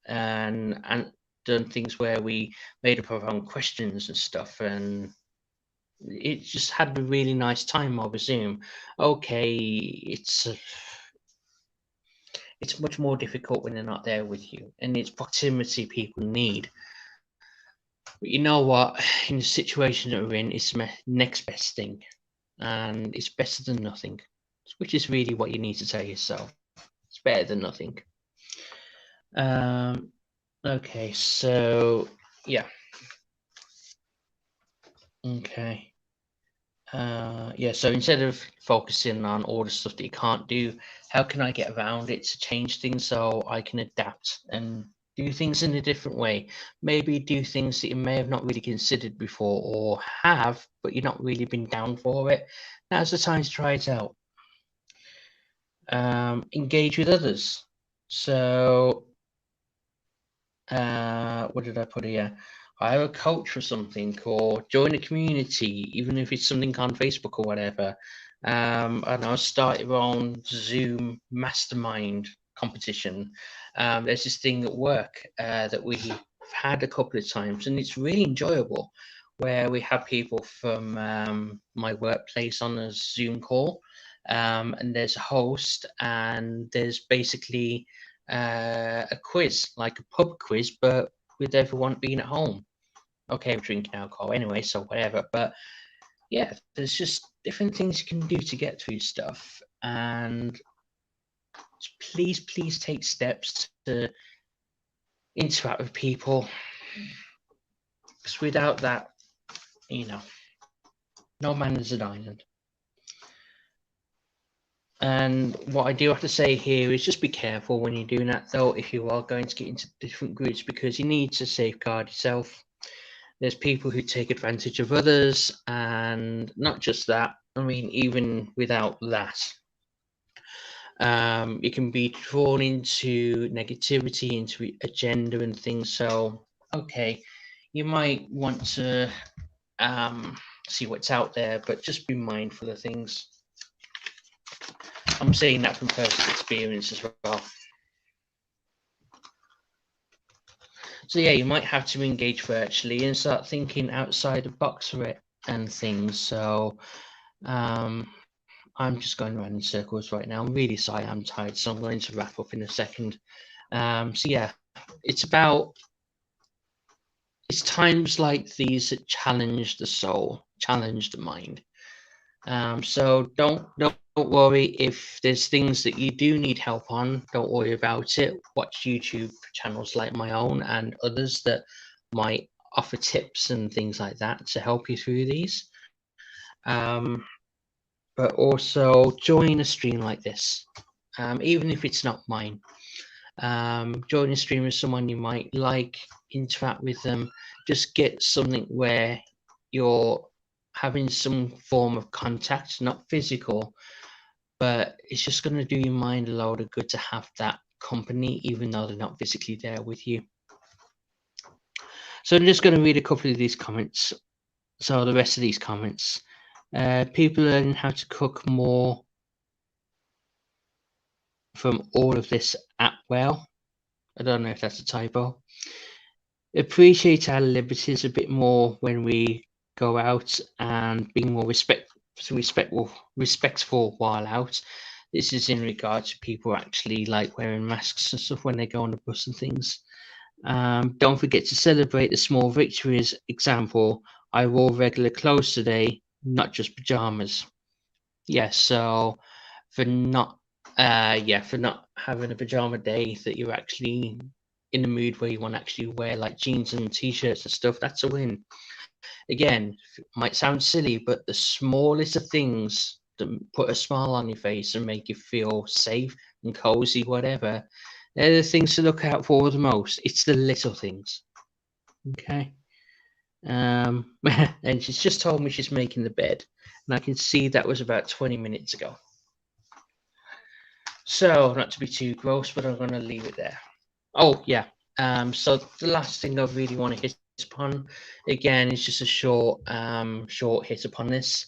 [SPEAKER 1] and done things where we made up our own questions and stuff, and it just had a really nice time over Zoom. Okay, it's much more difficult when they're not there with you, and it's proximity people need. But you know what? In the situation that we're in, it's the next best thing, and it's better than nothing, which is really what you need to tell yourself. It's better than nothing. Okay, so yeah. Okay. Yeah, so instead of focusing on all the stuff that you can't do, how can I get around it to change things so I can adapt and do things in a different way? Maybe do things that you may have not really considered before, or have, but you've not really been down for it. Now's the time to try it out. Engage with others. So, what did I put here? Hire a coach or something, or join a community, even if it's something on Facebook or whatever. And I'll start your own Zoom mastermind competition. There's this thing at work that we've had a couple of times, and it's really enjoyable, where we have people from my workplace on a Zoom call, and there's a host, and there's basically a quiz, like a pub quiz, but with everyone being at home. Okay, we're drinking alcohol anyway, so whatever. But yeah, there's just different things you can do to get through stuff. And please, please take steps to interact with people. Because without that, no man is an island. And what I do have to say here is just be careful when you're doing that, though, if you are going to get into different groups, because you need to safeguard yourself. There's people who take advantage of others, and not just that. I mean, even without that, you can be drawn into negativity, into agenda and things. So, okay, you might want to see what's out there, but just be mindful of things. I'm saying that from personal experience as well. So yeah, you might have to engage virtually and start thinking outside the box for it and things. So I'm just going around in circles right now. I'm really sorry, I'm tired, so I'm going to wrap up in a second. So yeah, it's times like these that challenge the soul, challenge the mind. So don't worry if there's things that you do need help on. Don't worry about it. Watch YouTube channels like my own and others that might offer tips and things like that to help you through these. But also join a stream like this, even if it's not mine. Join a stream with someone you might like, interact with them, just get something where you're having some form of contact, not physical, but it's just going to do your mind a load of good to have that company, even though they're not physically there with you. So I'm just going to read a couple of these comments. So the rest of these comments. People learning how to cook more from all of this app well. I don't know if that's a typo. Appreciate our liberties a bit more when we go out, and being more respectful while out. This is in regard to people actually like wearing masks and stuff when they go on the bus and things. Don't forget to celebrate the small victories. Example, I wore regular clothes today, not just pajamas. Yeah, so for not for not having a pajama day, that you're actually in the mood where you want to actually wear like jeans and t-shirts and stuff, that's a win. Again, might sound silly, but the smallest of things that put a smile on your face and make you feel safe and cozy, whatever, they're the things to look out for the most. It's the little things. Okay. And she's just told me she's making the bed, and I can see that was about 20 minutes ago. So, not to be too gross, but I'm going to leave it there. Oh, yeah. So the last thing I really want to hit upon, again, is just a short hit upon this.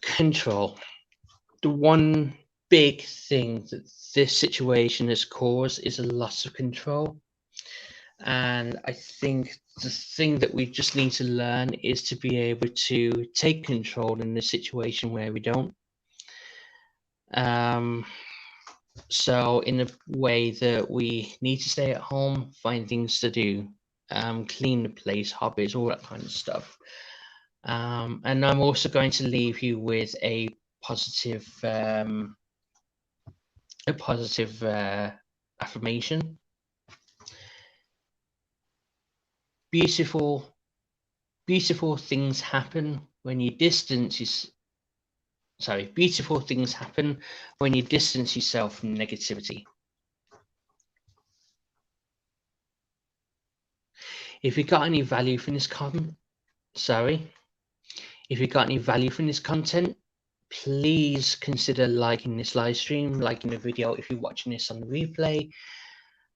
[SPEAKER 1] Control. The one big thing that this situation has caused is a loss of control. And I think the thing that we just need to learn is to be able to take control in the situation where we don't. So in a way that we need to stay at home, find things to do, clean the place, hobbies, all that kind of stuff. And I'm also going to leave you with a positive affirmation. Beautiful things happen when you distance. Beautiful things happen when you distance yourself from negativity. If you got any value from this if you got any value from this content, please consider liking this live stream, liking the video if you're watching this on the replay,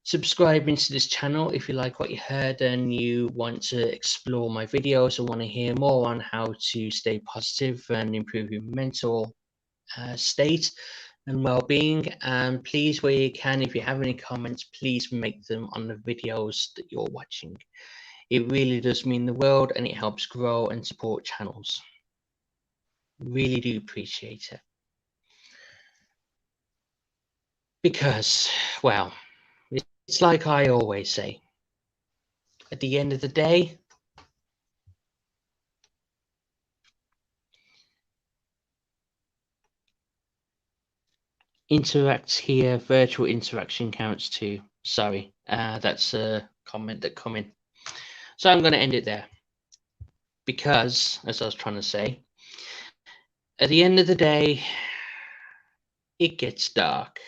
[SPEAKER 1] subscribing to this channel if you like what you heard and you want to explore my videos or want to hear more on how to stay positive and improve your mental state and well-being. And please, where you can, if you have any comments, please make them on the videos that you're watching. It really does mean the world, and it helps grow and support channels. Really do appreciate it. Because, well, it's like I always say, at the end of the day, interact here, virtual interaction counts too. Sorry, that's a comment that come in. So I'm going to end it there. Because, as I was trying to say, at the end of the day, it gets dark.